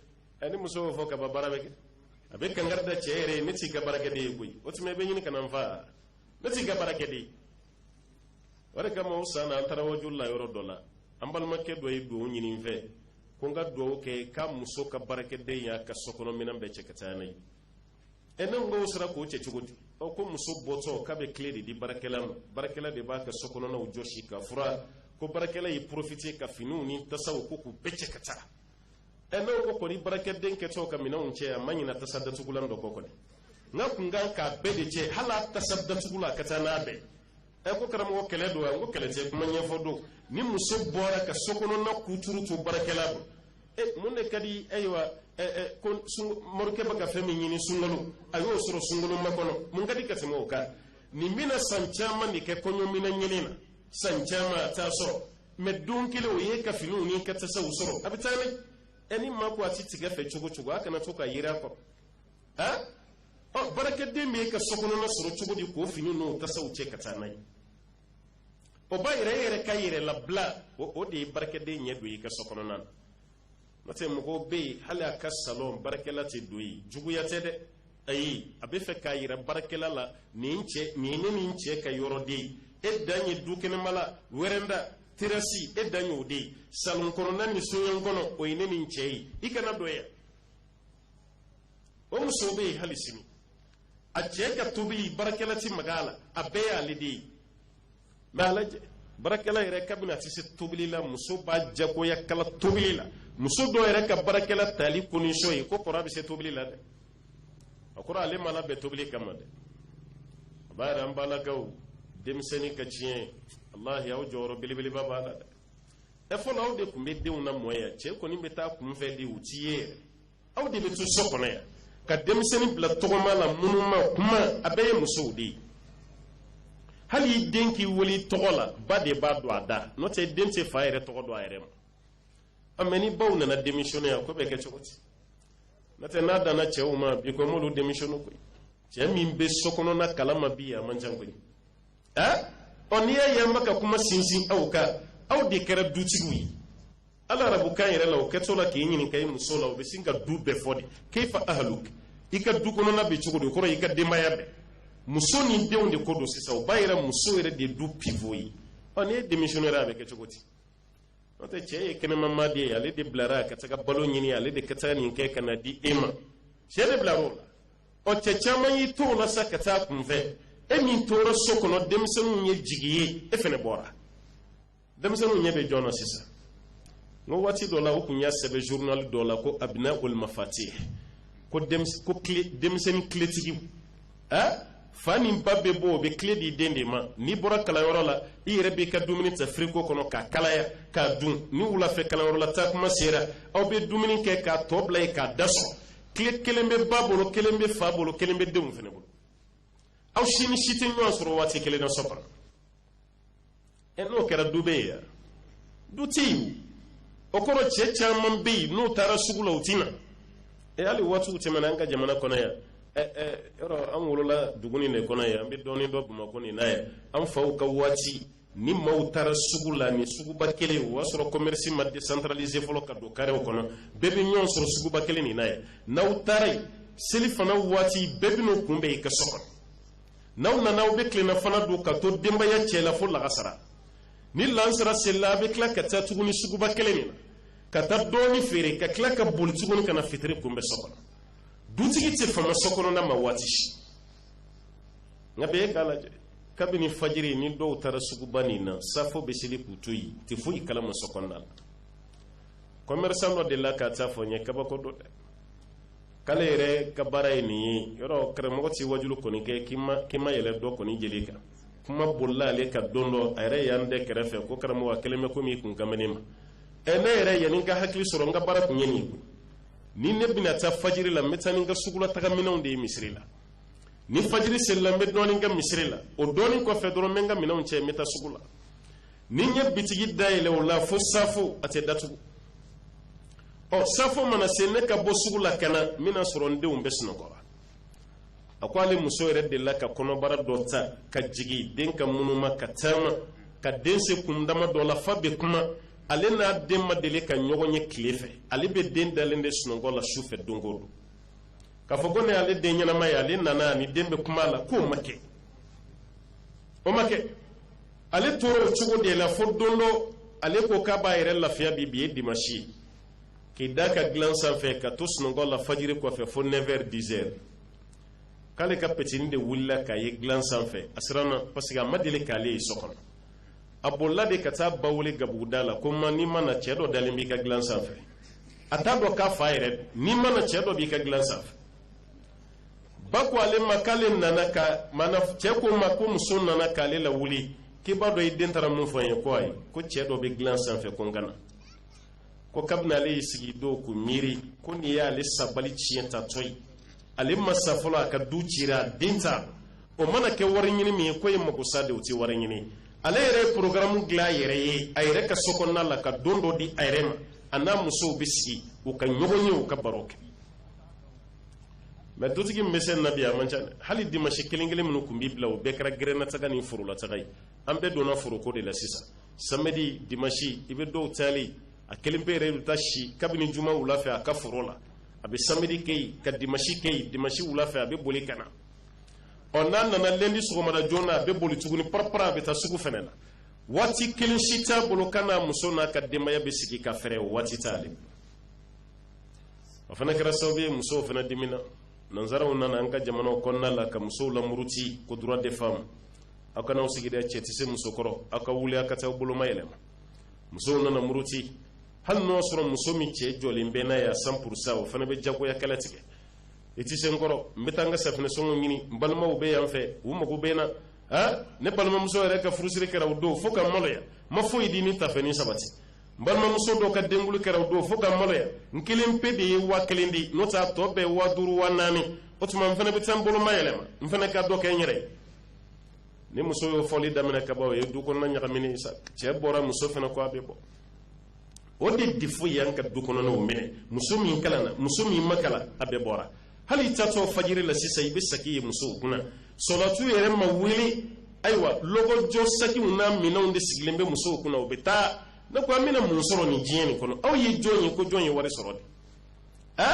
dɛ ni muso b'o fɔ kaba baara bɛ kɛ a bɛ kankari da cɛ yɛrɛ ye ne t'i ka baarakɛden ye koyi o tuma i bɛ ɲini ka na n fa ne t'i ka baarakɛden ye o de kama o san na an taara wajulu la yɔrɔ dɔ la an balimakɛ dɔ ye duwawu ɲini n fɛ ko n ka duwawu kɛ k'a muso ka baarakɛden y'a ka sokɔnɔ minɛn bɛɛ cɛ ka taa n'a ye ne ko o sera k'o cɛ cogo di ko muso bɔtɔ k'a bɛ tile de di baarakɛla ma baarakɛla de b'a ka sokɔnɔnaw jɔsi ka fura ko baarakɛla y'i profiter ka finiw ni tasaw ko k'u bɛɛ cɛ ka taa ne ko kɔni baarakɛden kɛtɔ ka minɛnw cɛ a ma ɲina tasa datugulan dɔ kɔ kɔni n ka kun kan k'a bɛɛ de cɛ hali a tasa datugula a ka taa n'a bɛɛ ko karamɔgɔ kɛlɛ don n ko kɛlɛ tɛ kuma ɲɛfɔ don ni muso bɔra ka sokɔnɔna kuturu to baarakɛla bolo mun de ka di ayiwa ko morikɛ bɛ ka fɛn min ɲini sunkalo a y'o sɔrɔ sunkalo makɔnɔ mun ka di ka tɛmɛ o kan nin bɛna san caman de kɛ kɔɲɔminɛn ɲini na san caman a t'a sɔrɔ mais don kelen o ye ka finiw ni ka tasaw sɔrɔ a bɛ taa ne ni maa ko a ti tigɛ fɛ cogo cogo a kana to ka yiri a kɔrɔ baarakɛden bɛ ka sokɔnɔna sɔrɔ cogo di k'o fini n'o tasaw cɛ ka taa n'a ye o ba yɛrɛ yɛrɛ ka yɛrɛ labila o de ye baarakɛden ɲɛ don i ka sokɔnɔna na n'o tɛ mɔgɔw bɛ yen hali a ka salon baarakɛla tɛ don yen juguya tɛ dɛ ayi a bɛ fɛ k'a yira baarakɛla la nin ye ne ni n cɛ ka yɔrɔ de ye e dan ye du kɛnɛma la wɛrɛnda terasi e dan ye o de ye salon kɔnɔna ni soɲɛn kɔnɔ o ye ne ni n cɛ ye i kana dɔ yan o musow bɛ yen hali sini a cɛ ka tobili barakɛla ti maga a la a bɛɛ y'ale de ye mɛ a lajɛ barakɛla yɛrɛ kabini a tɛ se tobili la muso b'a jagoya kala tobili la muso dɔw yɛrɛ ka barakɛla tali condition ye ko kɔrɔ a bɛ se tobili la dɛ a kɔrɔ ale ma labɛn tobili kama dɛ a b'a yɛrɛ an balakaw denmisɛnnin ka tiɲɛ walahi aw jɔyɔrɔ belebeleba b'a la dɛ fɔlɔ aw de tun bɛ denw na mɔ yan cɛ kɔni bɛ taa kunfɛ de u t'i ye yɛrɛ aw de bɛ to so kɔnɔ yan ka denmisɛnnin bila tɔgɔma la minnu ma kuma a bɛɛ ye musow de ye hali i den k'i wele tɔgɔ la ba de b'a dɔn a da n'o tɛ den tɛ fa yɛrɛ tɔgɔ dɔn a yɛrɛ ma mɛ ni baw nana démissionner yan ko bɛ kɛ cogo di n'o tɛ n'a danna cɛw ma bi ko m'olu démissionner koyi cɛ min bɛ so kɔnɔna kalama bi a man ca koyi n'i y'a ye an bɛ ka kuma sinsin aw kan aw de kɛra dutigiw ye ala arabukan yɛrɛ la o kɛtɔ la k'i ɲininka i muso la o bɛ sin ka du bɛɛ fɔ de keifa ahaluk i ka du kɔnɔna bɛ cogo di o kɔrɔ i ka denbaya bɛɛ muso ni denw de ko don sisan o b'a yɛrɛ muso yɛrɛ de ye du pivot ye n'i ye démissionnaire a bɛ kɛ cogo di n'o tɛ cɛ ye kɛnɛmama de ye ale de bilara ka taga balo ɲini ale de ka taga nin kɛ ka na di e ma cɛ de bilara o la cɛ caman y'i to o la sa ka taa kunfɛ e min tora so kɔnɔ denmisɛnninw ye jigi ye e fɛnɛ bɔra denmisɛnninw ɲɛ bɛ jɔn na sisan n ko waati dɔ la o tun y'a sɛbɛn journal dɔ la ko abina ol mafati ko denmisɛnnin tiletigi fa ni ba bɛ bɔ o bɛ tile di den de ma n'i bɔra kalanyɔrɔ la i yɛrɛ b'i ka dumuni ta frigo kɔnɔ k'a kalaya k'a dun ni wulafɛ kalanyɔrɔ la taa kuma sera aw bɛ dumuni kɛ k'a tɔ bila yen k'a da sɔrɔ tile kelen bɛ ba bolo kelen bɛ fa bolo kelen bɛ denw fana bolo aw si ni si tɛ ɲɔgɔn sɔrɔ waati kelen na so kɔnɔ n'o kɛra du bɛ yen du tɛ yen o kɔrɔ cɛ caman bɛ yen n'u taara sugu la u tɛ na hali waatiw tɛmɛna an ka jamana kɔnɔ yan yɔrɔ an wolola dugu nin de kɔnɔ yan an bɛ dɔɔnin dɔ Bamakɔ nin na yan an faw ka waati ni maaw taara sugu la ni suguba kelen o y'a sɔrɔ commerce ma décentralisé fɔlɔ ka don carré kɔnɔ bɛɛ bɛ ɲɔgɔn sɔrɔ suguba kelen nin na yan n'aw taara yen seli fana waati bɛɛ bɛ n'o kunbɛn i ka so kɔnɔ n'aw nana aw bɛ tilenna fana don ka to denbaya cɛ la fo lagasara ni lansara selila a bɛ tila ka taa tuguni suguba kelen nin na ka taa dɔɔnin feere ka tila ka boli tuguni ka na fitiri kunbɛn so kɔnɔ dutigi tɛ fama so kɔnɔna ma waati si nka bɛɛ k'a lajɛ kabini fajiri ni dɔw taara suguba nin na safo bɛ seli k'u to yen tɛ foyi kalama so kɔnɔna la commerçant dɔ delila k'a taa fɔ n ye kabako dɔ dɛ k'ale yɛrɛ ka baara ye nin ye yɔrɔ karamɔgɔ tɛ wajulu kɔni kɛ k'i ma yɛlɛ dɔ kɔni jeli kan kuma bolila ale ka don dɔ a yɛrɛ y'an dɛ kɛrɛfɛ ko karamɔgɔ a kelen bɛ komi i kun kamalen ma ne yɛrɛ yanni n ka hakili sɔrɔ n ka baara tun ye nin ye ni ne bɛna taa fajiri la n bɛ taa ni n ka sugula taga minɛnw de ye misiri la ni fajiri selila n bɛ dɔɔnin kɛ misiri la o dɔɔnin kɔfɛ dɔrɔn n bɛ n ka minɛnw cɛ n bɛ taa sugu la ni n ye bitigi dayɛlɛ o la fo safo a tɛ datugu safo mana se ne ka bɔ sugu la ka na n bɛna sɔrɔ n denw bɛ sunɔgɔra a ko ale muso yɛrɛ delila ka kɔnɔbara dɔ ta ka jigin den ka munuma ka taama ka den se kun dama dɔ la fa bɛ kuma ale n'a den ma deli ka ɲɔgɔn ye tile fɛ ale bɛ den dalen de sunɔgɔ la su fɛ don o don k'a fɔ ko ne y'ale den ɲɛnama ye ale nana ani den bɛ kuma a la k'o ma kɛ o ma kɛ ale tora o cogo de la fo don dɔ ale ko k'a b'a yɛrɛ lafiya bi ye dimanche ye k'i da ka dilan sanfɛ ka to sunɔgɔ la fajiri kɔfɛ fo 9h 10h k'ale ka petini de wulila k'a ye dilan sanfɛ a siranna parce que a ma deli k'ale ye so kɔnɔ a bolila de ka taa ba wele gabuguda la ko n'i ma na cɛ dɔ dalen b'i ka dilan sanfɛ a t'a dɔn k'a fa yɛrɛ n'i ma na cɛ dɔ b'i ka dilan sanfɛ ba ko ale ma k'ale nana ka cɛ ko ma ko muso nana k'ale la wuli k'i b'a dɔn i den taara mun fɔ n ye ko ayi ko cɛ dɔ bɛ dilan sanfɛ ko n ka na ko kabini ale y'i sigi dɔw k'u miiri ko nin y'ale sabali tiɲɛ tatɔ ye ale masa fɔlɔ a ka du cira a den ta o mana kɛ wari ɲini min ye ko ye magosa de o tɛ wari ɲini ale yɛrɛ ye programme dilan a yɛrɛ ye a yɛrɛ ka so kɔnɔna la ka don dɔ di a yɛrɛ ma a n'a musow bɛ sigi u ka ɲɔgɔn ye u ka baro kɛ mɛ dutigi min bɛ se na bi a man ca dɛ hali dimanche kelen kelen minnu tun b'i bila o bɛɛ kɛra gɛrɛnnataga ni forolataga ye an bɛɛ donna foroko de la sisan samedi dimanche i bɛ dɔw taali a kelen bɛ yɛrɛ bɛ taa si kabini juma wula fɛ a ka foro la a bɛ samedi kɛ yen ka dimanche kɛ yen dimanche wula fɛ a bɛ boli ka na n'a nana lundi sɔgɔmada joona a bɛ boli tuguni parapara a bɛ taa sugu fɛnɛ la waati kelen si t'a bolo k'a n'a muso n'a ka denbaya bɛ sigi ka fɛrɛ o waati t'ale o fana kɛra sababu ye musow fana dimina nanzaraw nana an ka jamanaw kɔnɔna la ka musow lamuruti ko droit des femmes aw kana sigi dɛ cɛ tɛ se muso kɔrɔ aw ka wuli aw ka taa boloma yɛlɛma musow nana muruti hali n'o sɔrɔ muso min cɛ jɔlen bɛ n'a ye 100% o fana bɛ jagoya kɛlɛ tigɛ i tɛ se n kɔrɔ n bɛ taa n ka safinɛ sɔngɔ ɲini n balimaw bɛ yan fɛ u mago bɛ n na ne balimamuso yɛrɛ ka furusiri kɛra o don fo ka maloya ma foyi di ni tafɛ ni sabati n balimamuso dɔ ka denkuli kɛra o don fo ka maloya n kelen pe de ye 1000 di n'o tɛ a tɔ bɛɛ 5000 4000 o tuma n fana bɛ taa n boloma yɛlɛma n fana ka dɔ kɛ n yɛrɛ ye ni muso y'o fɔli daminɛ ka ban o ye du kɔnɔna ɲagamini sa cɛ bɔra muso fana ko a bɛ bɔ o de défaut y'an ka du kɔnɔnaw minɛ muso min kalanna muso min ma kalan a bɛɛ bɔra hali tatɔ fajiri la sisan i bɛ saki ye musow kunna sɔlatu yɛrɛ ma wele ayiwa lɔgɔjɔ sakiw n'a minɛnw de sigilen bɛ musow kunna o bɛ taa ne ko an bɛna mun sɔrɔ nin diɲɛ nin kɔnɔ aw ye jɔn ye ko jɔn ye wari sɔrɔ de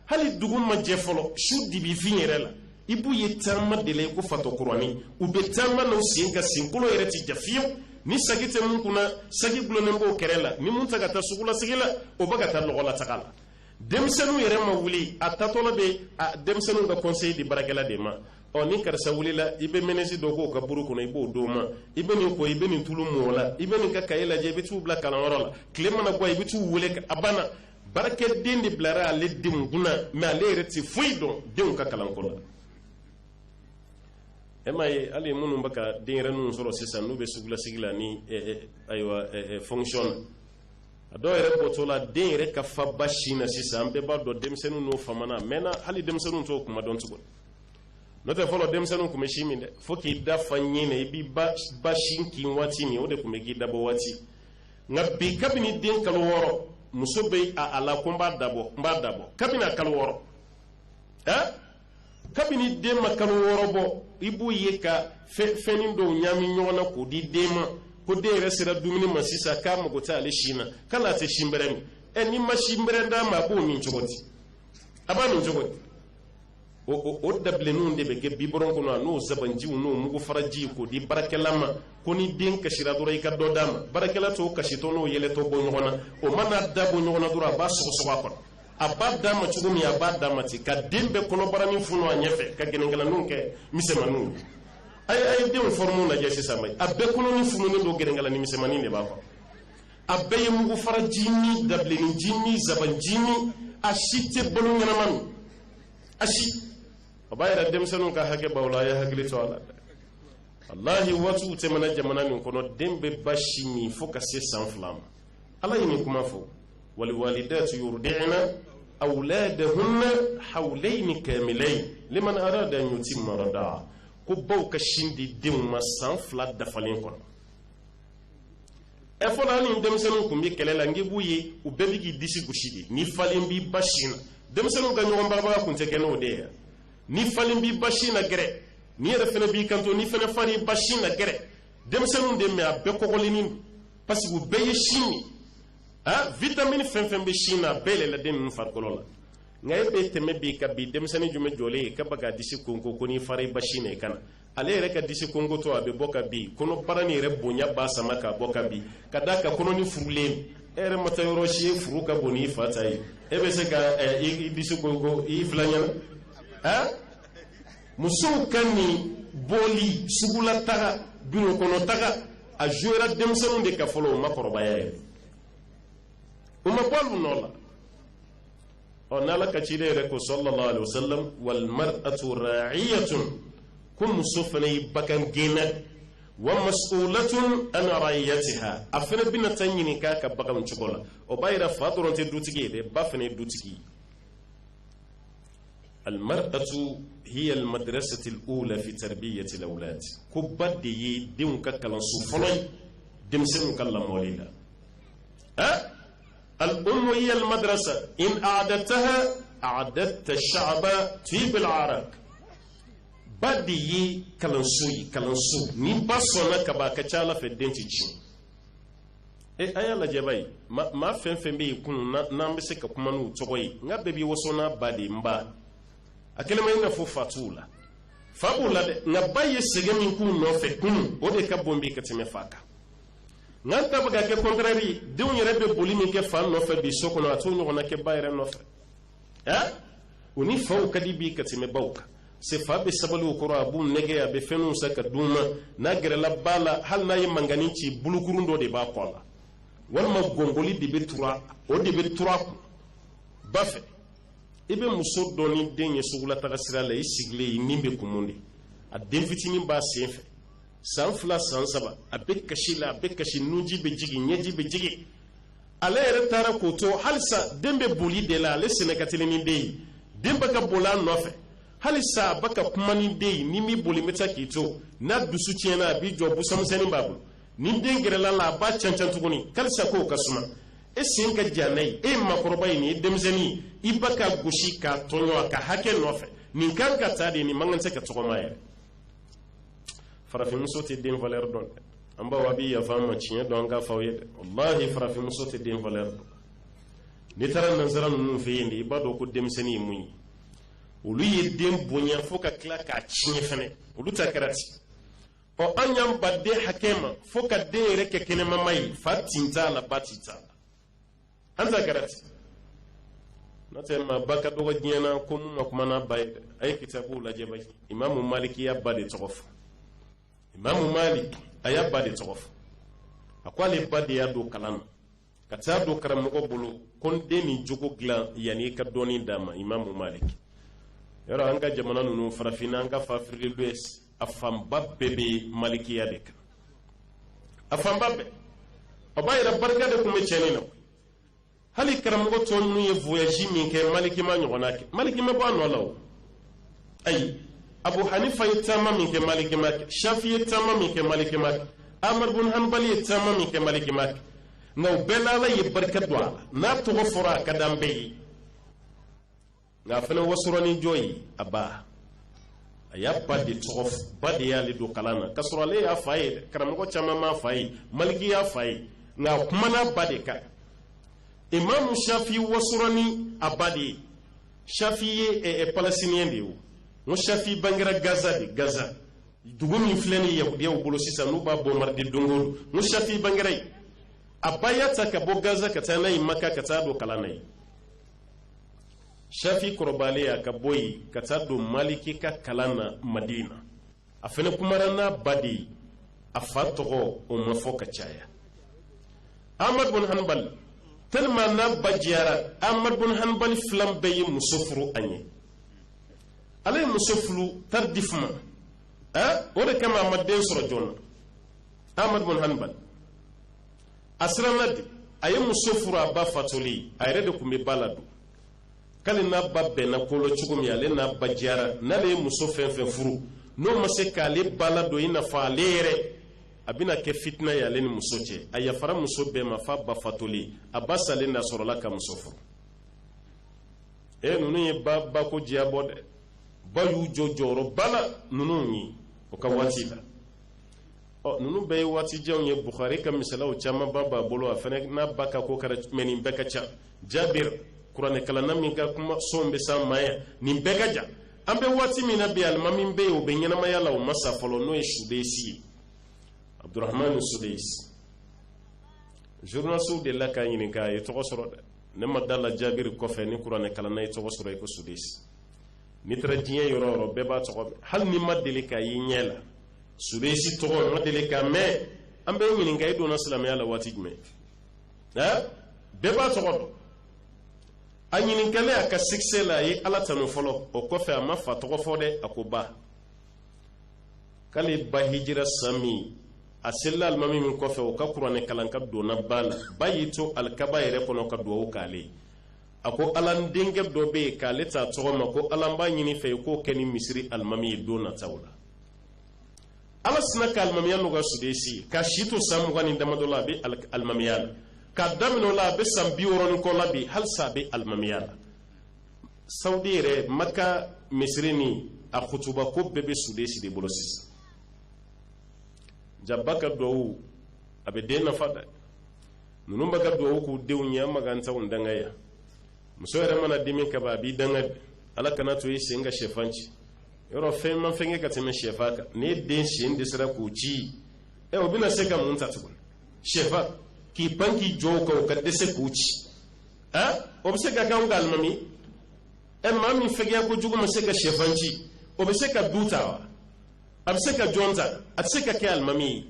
hali dugu ma jɛ fɔlɔ su dibifin yɛrɛ la i b'u ye taama de la i ko fatɔkurani u bɛ taama n'u sen ka senkolo yɛrɛ ti ja fiyewu ni sagi tɛ mun kunna sagi gulonnen b'o kɛrɛ la ni mun ta ka taa sugulasigi la o bɛ ka taa lɔgɔlataga la denmisɛnninw yɛrɛ ma wuli a tatɔla bɛ denmisɛnninw ka conseil di baarakɛla de ma ni karisa wulila i bɛ mɛnɛsi dɔ k'o ka buru kɔnɔ i b'o d'o ma i bɛ nin ko i bɛ nin tulu mɔ o la i bɛ nin ka kaye lajɛ i bɛ t'u bila kalanyɔrɔ la tile mana bɔ i bɛ t'u wele a banna baarakɛden de bilara ale denw kunna mais ale yɛrɛ tɛ foyi dɔn denw ka kalanko la e m'a ye hali minnu bɛ ka denyɛrɛninw sɔrɔ sisan n'u bɛ sugulasigi la ni ayiwa fonction na a dɔw yɛrɛ bɔtɔ la den yɛrɛ ka fa ba sin na sisan an bɛɛ b'a dɔn denmisɛnninw n'o famana mɛnna hali denmisɛnninw t'o kuma dɔn tuguni n'o tɛ fɔlɔ denmisɛnninw tun bɛ sin min dɛ fo k'i da fa ɲɛ na i b'i ba sin kin waati min o de tun bɛ k'i dabɔ waati nka bi kabini den kalo 6 muso bɛ a la ko n b'a dabɔ kabini a kalo 6 kabini den ma kalo 6 bɔ i b'u ye ka fɛnnin dɔw ɲami ɲɔgɔn na k'o di den ma ko den yɛrɛ sera dumuni ma sisan k'a mago tɛ ale sin na k'ale tɛ sin bɛrɛ min ni ma sin bɛrɛ d'a ma a b'o min cogo di a b'a min cogo di o dabilenninw de bɛ kɛ bibɔrɔn kɔnɔ a n'o zabanjiw n'o mugufaraji k'o di baarakɛla ma ko ni den kasira dɔrɔn i ka dɔ d'a ma baarakɛla t'o kasitɔ n'o yɛlɛtɔ bɔ ɲɔgɔn na o mana da bɔ ɲɔgɔn na dɔrɔn a b'a sɔgɔsɔgɔ a kɔnɔ a b'a d'a ma cogo min a b'a d'a ma ten ka den bɛɛ kɔnɔbara min funu a ɲɛfɛ ka gɛnɛgɛlɛninw kɛ misɛnmaninw a ye denw formew lajɛ sisan ma a bɛɛ kɔnɔni fununen don gɛnɛgɛlɛnin misɛnmanin de b'a kɔnɔ a bɛɛ ye mugufaraji ni dabilenninji ni zabanji ni a si tɛ balo ɲɛnama min a si a b'a yɛrɛ denmisɛnninw ka hakɛ b'aw la a ye hakili to a la walahi waatiw tɛmɛna jamana min kɔnɔ den bɛ ba si min fo ka se san 2 ma ala ye nin kuma fɔ waliwalidatu yurdi'na awladahunna hawlayni kamilayn liman arada an yutimma radaa ko baw ka sin di denw ma san 2 dafalen kɔnɔ fɔlɔ hali denmisɛnninw tun bɛ kɛlɛ la ngi b'u ye u bɛɛ bɛ k'i disi gosi de ni falen b'i ba sin na denmisɛnninw ka ɲɔgɔn barabaga tun tɛ kɛ n'o de ye ni falen b'i ba sin na gɛrɛ ni yɛrɛ fana b'i kanto ni fana fari ba sin na gɛrɛ denmisɛnninw de mɛ a bɛɛ kɔgɔlenin don parce que u bɛɛ ye sin ye vitamine fɛn fɛn bɛ sin na a bɛɛ yɛlɛla den ninnu farikolo la nka e bɛ tɛmɛ bi ka bi denmisɛnnin jumɛn jɔlen ye ka ba ka disi konko ko n'i fari ba sin na i kana ale yɛrɛ ka disi konko to a bɛ bɔ ka bin kɔnɔbara nin yɛrɛ bonya b'a sama k'a bɔ ka bin ka d'a kan kɔnɔni furulen e yɛrɛ ma taa yɔrɔ si ye furu ka bon n'i fa ta ye e bɛ se ka i disi konko i fila ɲɛna musow ka nin bɔli sugula taga biro kɔnɔ taga a jouera denmisɛnninw de ka fɔlɔ o ma kɔrɔbaya yɛrɛ o ma bɔ olu nɔ la n'ala ka ciden yɛrɛ ko sallallahu alaihi wasallam wal mar'atu ra'iyatun ko muso fana ye bagan gɛnna wa mas'ulatun an ra'iyatiha a fana bɛna taa ɲininka ka bagan cogo la o b'a yira fa dɔrɔn tɛ dutigi ye dɛ ba fana ye dutigi ye المرأة هي المدرسة الأولى في تربية الأولاد كبد دي ديون كلا سفلي دمسن كلا موليدا الأم هي المدرسة إن أعددتها أعددت الشعب طيب العرق بدي كلنسو نبصنا كبا كتشالا في الدنتيجين aya la jabai ma fɛn bɛ kun n'an bɛ se ka kuma n'u tɔgɔ ye n ka bɛɛ bi wasɔnna ba de n ba a kɛlen ma i n'a fɔ fa t'u la fa b'u la dɛ nka ba ye sɛgɛn min k'u nɔfɛ kunun o de ka bon bi ka tɛmɛ fa kan nka ta bɛ ka kɛ contraire denw yɛrɛ bɛ boli min kɛ fa nɔfɛ bi so kɔnɔ a t'o ɲɔgɔnna kɛ ba yɛrɛ nɔfɛ oni faw kadi bi katime bawka se fa be sabalu ko abu nege abe fenu saka duma na gerela bala hal na yi mangani ci bulukurundo de ba kola walma gongoli de be tura o de be tura bafe ibe muso doni denye sugula taga sirala isigle nimbe kumundi a den fitinin ba sefe san fula san saba abe kashila abe kashi nuji be jigi nyeji be jigi ala yɛrɛ taara k'o to halisa den bɛ boli de la ale sɛnɛkatili ni den ye den bɛ ka boli a nɔfɛ halisa a bɛ ka kuma ni den ye ni min boli n bɛ taa k'i to n'a dusu tiɲɛna a b'i jɔ busamisɛnnin b'a bolo ni den gɛrɛla la a b'a cɛn tuguni halisa k'o ka suma e sen ka jan n'a ye e ye makɔrɔba ye nin ye denmisɛnnin ye i ba ka gosi k'a tɔɲɔ a ka hakɛ nɔfɛ nin kan ka taa de nin man kan tɛ ka tɔgɔma yɛrɛ farafinmuso tɛ den valeur dɔn dɛ an bawa bi yafa ma tiɲɛ dɔn an ka faw ye dɛ wallahi farafinmuso tɛ den valeur dɔn n'i taara nansara ninnu fɛ yen de i b'a dɔn ko denmisɛnnin ye mun ye olu ye den bonya fo ka tila k'a tiɲɛ fɛnɛ olu ta kɛra ten ɔ an y'an ba den hakɛ ma fo ka den yɛrɛ kɛ kɛnɛmama ye fa tin t'a la ba tin t'a la an ta kɛra ten n'o tɛ maa ba ka dɔgɔ diɲɛ na ko mun ma kuma n'a ba ye dɛ a ye kitabuw lajɛ ba imamu maliki y'a ba de tɔgɔ fɔ imamu malik a y'a ba de tɔgɔ fɔ a ko ale ba de y'a don kalan na ka taa don karamɔgɔ bolo ko n den nin jogo dilan yanni i ka dɔɔnin d'a ma imamu malik yɔrɔ an ka jamana ninnu farafinna an ka fafirilu ye a fanba bɛɛ bɛ malikiya de kan a fanba bɛɛ a b'a yɛrɛ barika de tun bɛ cɛnnin na hali karamɔgɔ tɔ ninnu ye voyage min kɛ maliki ma ɲɔgɔnna kɛ maliki ma bɔ a nɔ la o ayi abu hanifa ye taama min kɛ maliki ma kɛ shafi ye taama min kɛ maliki ma kɛ ahmad bin hanbali ye taama min kɛ maliki ma kɛ nka o bɛɛ la ala ye barika don a la n'a tɔgɔ fɔra a ka d'an bɛɛ ye nka a fana wasɔrɔni jɔ ye a ba a y'a ba de tɔgɔ ba de y'ale don kalan na k'a sɔrɔ ale y'a fa ye dɛ karamɔgɔ caman m'a fa ye maliki y'a fa ye nka a kumana ba de kan imamu shafi wasɔrɔni a ba de ye shafi ye palestinien de ye o n ko shafi bangera gaza de gaza dugu min filɛ ni yahudiyaw bolo sisan n'u b'a bombarder don o don n ko shafi bangera ye a ba y'a ta ka bɔ gaza ka taa n'a ye maka ka taa don kalan na ye shafi kɔrɔbalen y'a ka bɔ yen ka taa don maliki ka kalan na madina a fana kumara n'a ba de ye a fa tɔgɔ o ma fɔ ka caya ahmad bin hanbal tellement n'a ba jɛyara ahmad bin hanbal filan bɛɛ ye muso furu an ye ale ye muso furu tardivement o de kama a ma den sɔrɔ joona ahmad bin hanbal a siranna de a ye muso furu a ba fatuli a yɛrɛ de tun bɛ ba la don k'ale n'a ba bɛnna kolo cogo min ale n'a ba jɛyara n'ale ye muso fɛn fɛn furu n'o ma se k'ale ba la don i n'a fɔ ale yɛrɛ a bɛna kɛ fitina ye ale ni muso cɛ a yafara muso bɛɛ ma f'a ba fatuli a ba salen da sɔrɔla ka muso furu ninnu ye ba ko diya bɔ dɛ ba y'u jɔ jɔyɔrɔba la ninnu ye o ka waati la ninnu bɛɛ ye waati janw ye bukhari ka misalaw caman ba b'a bolo a fana n'a ba ka ko kɛra mɛ nin bɛɛ ka ca jabir kuranɛ kalanna min ka kuma sɔn bɛ s'an ma yan nin bɛɛ ka jan an bɛ waati min na bi alimami bɛ yen o bɛ ɲɛnamaya la o ma sa fɔlɔ n'o ye sudesi ye abdurahman sudesi journaliste de la k'a ɲininka a ye tɔgɔ sɔrɔ dɛ ne ma da la jabir kɔfɛ ni kuranɛ kalanna ye tɔgɔ sɔrɔ i ko sudesi n'i taara diɲɛ yɔrɔ yɔrɔ bɛɛ b'a tɔgɔ mɛn hali ni ma deli k'a y'i ɲɛ la sudesi tɔgɔ ma deli k'a mɛn an bɛ ɲininka i donna silamɛya la waati jumɛn bɛɛ b'a tɔgɔ dɔn a ɲininkale a ka succès la a ye ala tanu fɔlɔ o kɔfɛ a ma fa tɔgɔ fɔ dɛ a ko ba k'ale ba hijira san min a selila alimami min kɔfɛ o ka kuranɛ kalan ka donna ba la ba y'i to alikaba yɛrɛ kɔnɔ ka duwawu k'ale a ko ala n denkɛ dɔ bɛ yen k'ale t'a tɔgɔ ma ko ala n b'a ɲini fɛ i k'o kɛ ni misiri alimami ye don nataw la ala sina ka alimamiya n'u ka sudesi ka si to san 20 ni damadɔ la a bɛ alimamiya la k'a daminɛ o la a bɛ san 60 ni kɔ la bi halisa a bɛ alimamiya la sawudi yɛrɛ maka misiri ni a kutuba ko bɛɛ bɛ sudesi de bolo sisan jaba ka duwawu a bɛ den nafa dɛ ninnu bɛ ka duwawu k'u denw ɲɛ an ma k'an ta u dangaya muso yɛrɛ mana dimi kaba a b'i danga ala kana to i sen ka sɛfan ci yɔrɔ fɛn ma fɛn kɛ ka tɛmɛ sɛfan kan ni den sen dɛsɛra k'o ci o bɛna se ka mun ta tuguni sɛfan k'i pan k'i jɔ o kan o ka dɛsɛ k'o ci o bɛ se ka k'anw ka alimami maa min fɛgɛya kojugu ma se ka sɛfan ci o bɛ se ka du ta wa a bɛ se ka jɔn ta a tɛ se ka kɛ alimami ye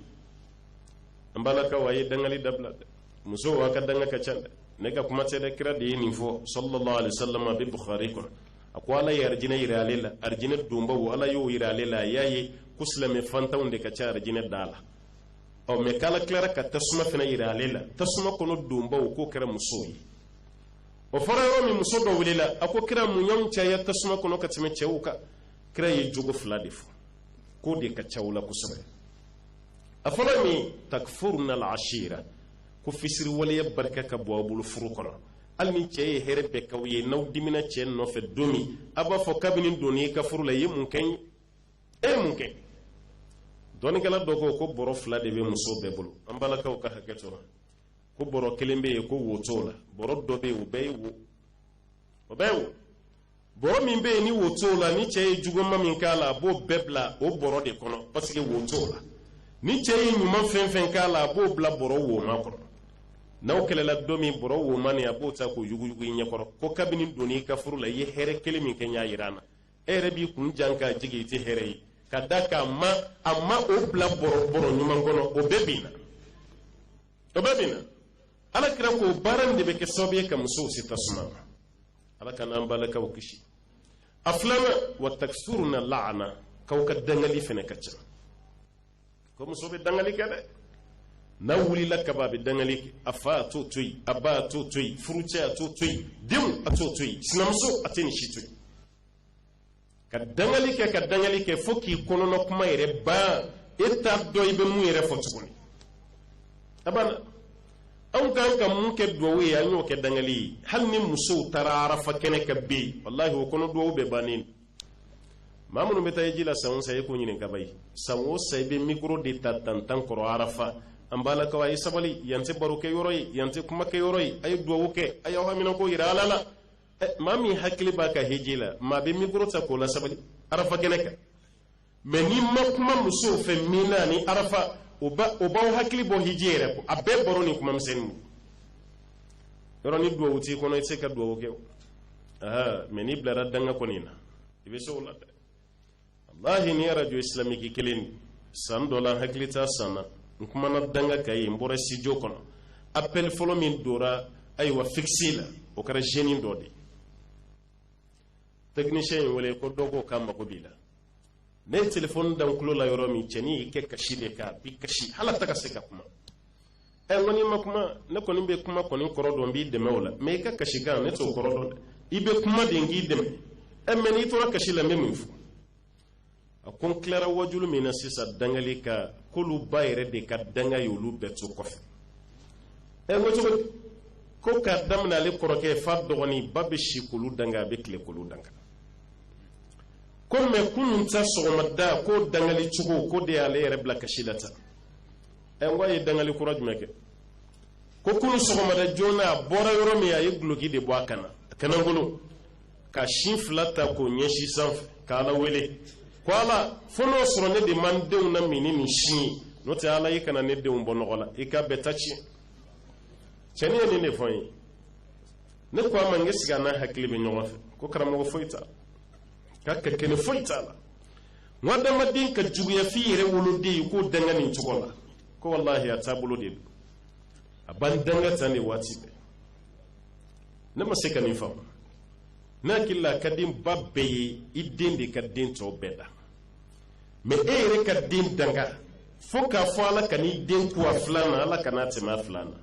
an balakaw a ye dangali dabila dɛ musow a ka danga ka ca dɛ ne ka kuma tɛ dɛ kira de ye nin fɔ sallallahu alaihi wasallam a bɛ bukhari kɔnɔ a ko ala ye arijinɛ yira ale la arijinɛ donbaw ala y'o yira ale la a y'a ye ko silamɛ fantanw de ka ca arijinɛ da la mɛ k'ala tilara ka tasuma fana yira ale la tasuma kɔnɔ donbaw k'o kɛra musow ye o fɔra yɔrɔ min muso dɔ welela a ko kira mun y'anw caya tasuma kɔnɔ ka tɛmɛ cɛw kan kira ye jogo fila de fɔ k'o de ka ca u la kosɛbɛ a fɔlɔ min takfuruna al-ashira ko fisiri waleya barika ka bɔ aw bolo furu kɔnɔ hali ni cɛ ye hɛrɛ bɛɛ k'aw ye n'aw dimina cɛ nɔfɛ don min a b'a fɔ kabini donni i ka furu la i ye mun kɛ n ye e ye mun kɛ dɔnnikɛla dɔ ko bɔrɔ fila de bɛ muso bɛɛ bolo an balakaw ka hakɛ to ko bɔrɔ kelen bɛ yen ko wo t'o la bɔrɔ dɔ bɛ yen o bɛɛ ye wo o bɛɛ ye wo bɔrɔ min bɛ yen ni wo t'o la ni cɛ ye juguma min k'a la a b'o bɛɛ bila o bɔrɔ de kɔnɔ parce que wo t'o la ni cɛ ye ɲuman fɛn fɛn k'a la a b'o bila bɔrɔ woma kɔnɔ n'aw kɛlɛla don min bɔrɔ woma nin a b'o ta k'o yuguyugu i ɲɛkɔrɔ ko kabini donni i ka furu la i ye hɛrɛ kelen min kɛ n y'a yira an na e yɛrɛ b'i kun jan k'a jigi i tɛ hɛrɛ ye ka da k'a ma o bila bɔrɔ ɲuman kɔnɔ o bɛɛ bin na o bɛɛ bin na ala kira ko baara in de bɛ kɛ sababu ye ka musow si tasuma ma ala ka n'an balakaw kisi a filanan wa taksuruna la'ana k'aw ka dangali fana ka ca ko muso bɛ dangali kɛ dɛ n'a wulila kaba a bɛ dangali kɛ a fa a t'o to yen a ba a t'o to yen furucɛ a t'o to yen denw a t'o to yen sinamuso a tɛ nin si to yen ka dangali kɛ fo k'i kɔnɔna kuma yɛrɛ ban e t'a dɔn i bɛ mun yɛrɛ fɔ tuguni a banna anw kan ka mun kɛ duwawu ye an y'o kɛ dangali ye hali ni musow taara arafa kɛnɛ ka bɛ yen walahi o kɔnɔ duwawu bɛɛ bannen maa minnu bɛ taa ji la san o san e k'o ɲini kaba ye san o san i bɛ mikoro de ta tantan kɔrɔ arafa an balakaw a ye sabali yan tɛ baro kɛ yɔrɔ ye yan tɛ kuma kɛ yɔrɔ ye a ye duwawu kɛ a y'aw haminako yira ala la maa min hakili b'a ka heji la maa bɛ mikoro ta k'o la sabali arafa kɛnɛ kan mɛ n'i ma kuma musow fɛ min na ni arafa o b'aw hakili bɔ hiji yɛrɛ kɔ a bɛɛ baro ni kuma misɛnnin yɔrɔ ni duwawu t'i kɔnɔ i tɛ se ka duwawu kɛ o mɛ n'i bilara danga kɔni na i bɛ se o la dɛ wallahi ni radio islamique kelen san dɔ la n hakili t'a san na n kumana danga ka ye n bɔra studio kɔnɔ appel fɔlɔ min dora ayiwa fixe la o kɛra jeune dɔ de technicien in wele ko dɔ ko k'a mago b'i la ne ye telefɔni da n tulo la yɔrɔ min cɛnin y'i kɛ kasi de kan a bi kasi hali a tɛ ka se ka kuma n ko n'i ma kuma ne kɔni bɛ kuma kɔni kɔrɔ dɔn n b'i dɛmɛ o la mɛ i ka kasi kan ne t'o kɔrɔ dɔn dɛ i bɛ kuma de n k'i dɛmɛ mɛ n'i tora kasi la n bɛ mun fɔ a ko n tilara wajulu min na sisan dangali ka k'olu ba yɛrɛ de ka danga ye olu bɛɛ to kɔfɛ n ko cogo di ko k'a daminɛ ale kɔrɔkɛ fa dɔgɔnin ba bɛ si k'olu danga a bɛ tile k'olu danga ko mɛ kunun ta sɔgɔmada ko dangali cogo ko de y'ale yɛrɛ bila kasi la tan n ko a ye dangali kura jumɛn kɛ ko kunun sɔgɔmada joona a bɔra yɔrɔ min a ye guloki de bɔ a kan na a kana bolo ka sin fila ta k'o ɲɛsin sanfɛ k'ala wele ko ala fo n'o sɔrɔ ne de ma n denw na min ni nin sin ye n'o tɛ ala i kana ne denw bɔ nɔgɔ la i ka bɛɛ ta tiɲɛ cɛnin ye nin de fɔ n ye ne ko a ma n kɛ sigi a n'a hakili bɛ ɲɔgɔn fɛ ko karamɔgɔ foyi t'a la k'a ka kɛnɛ foyi t'a la n ko adamaden ka juguya f'i yɛrɛ woloden ye k'o danga nin cogo la ko walahi a taabolo de don a b'an danga tan de waati bɛɛ ne ma se ka nin faamu ne hakili la a ka den ba bɛɛ ye i den de ka den tɔw bɛɛ da mɛ e yɛrɛ ka den danga fo k'a fɔ ala ka n'i den ku a filan na ala kana tɛmɛ a filan na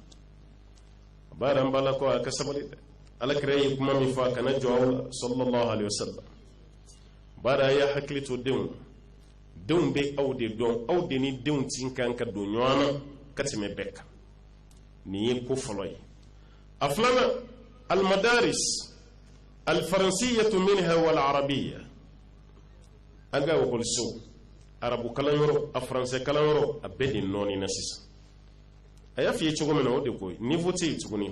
a b'a dɔn bala ko a ka sabali dɛ ala kira ye kuma min fɔ a kana jɔ aw la sallallahu alaihi wasallam b'a dɔn a y'a hakili to denw bɛ aw de dɔn aw de ni denw tin kan ka don ɲɔgɔn na ka tɛmɛ bɛɛ kan nin ye ko fɔlɔ ye a filanan almadaris alfaransiyatu minha wal arabiyya an ka ekɔliso arabu kalanyɔrɔ a faransɛ kalanyɔrɔ a bɛɛ de nɔɔni na sisan a y'a f'i ye cogo min na o de ko niveau tɛ yen tuguni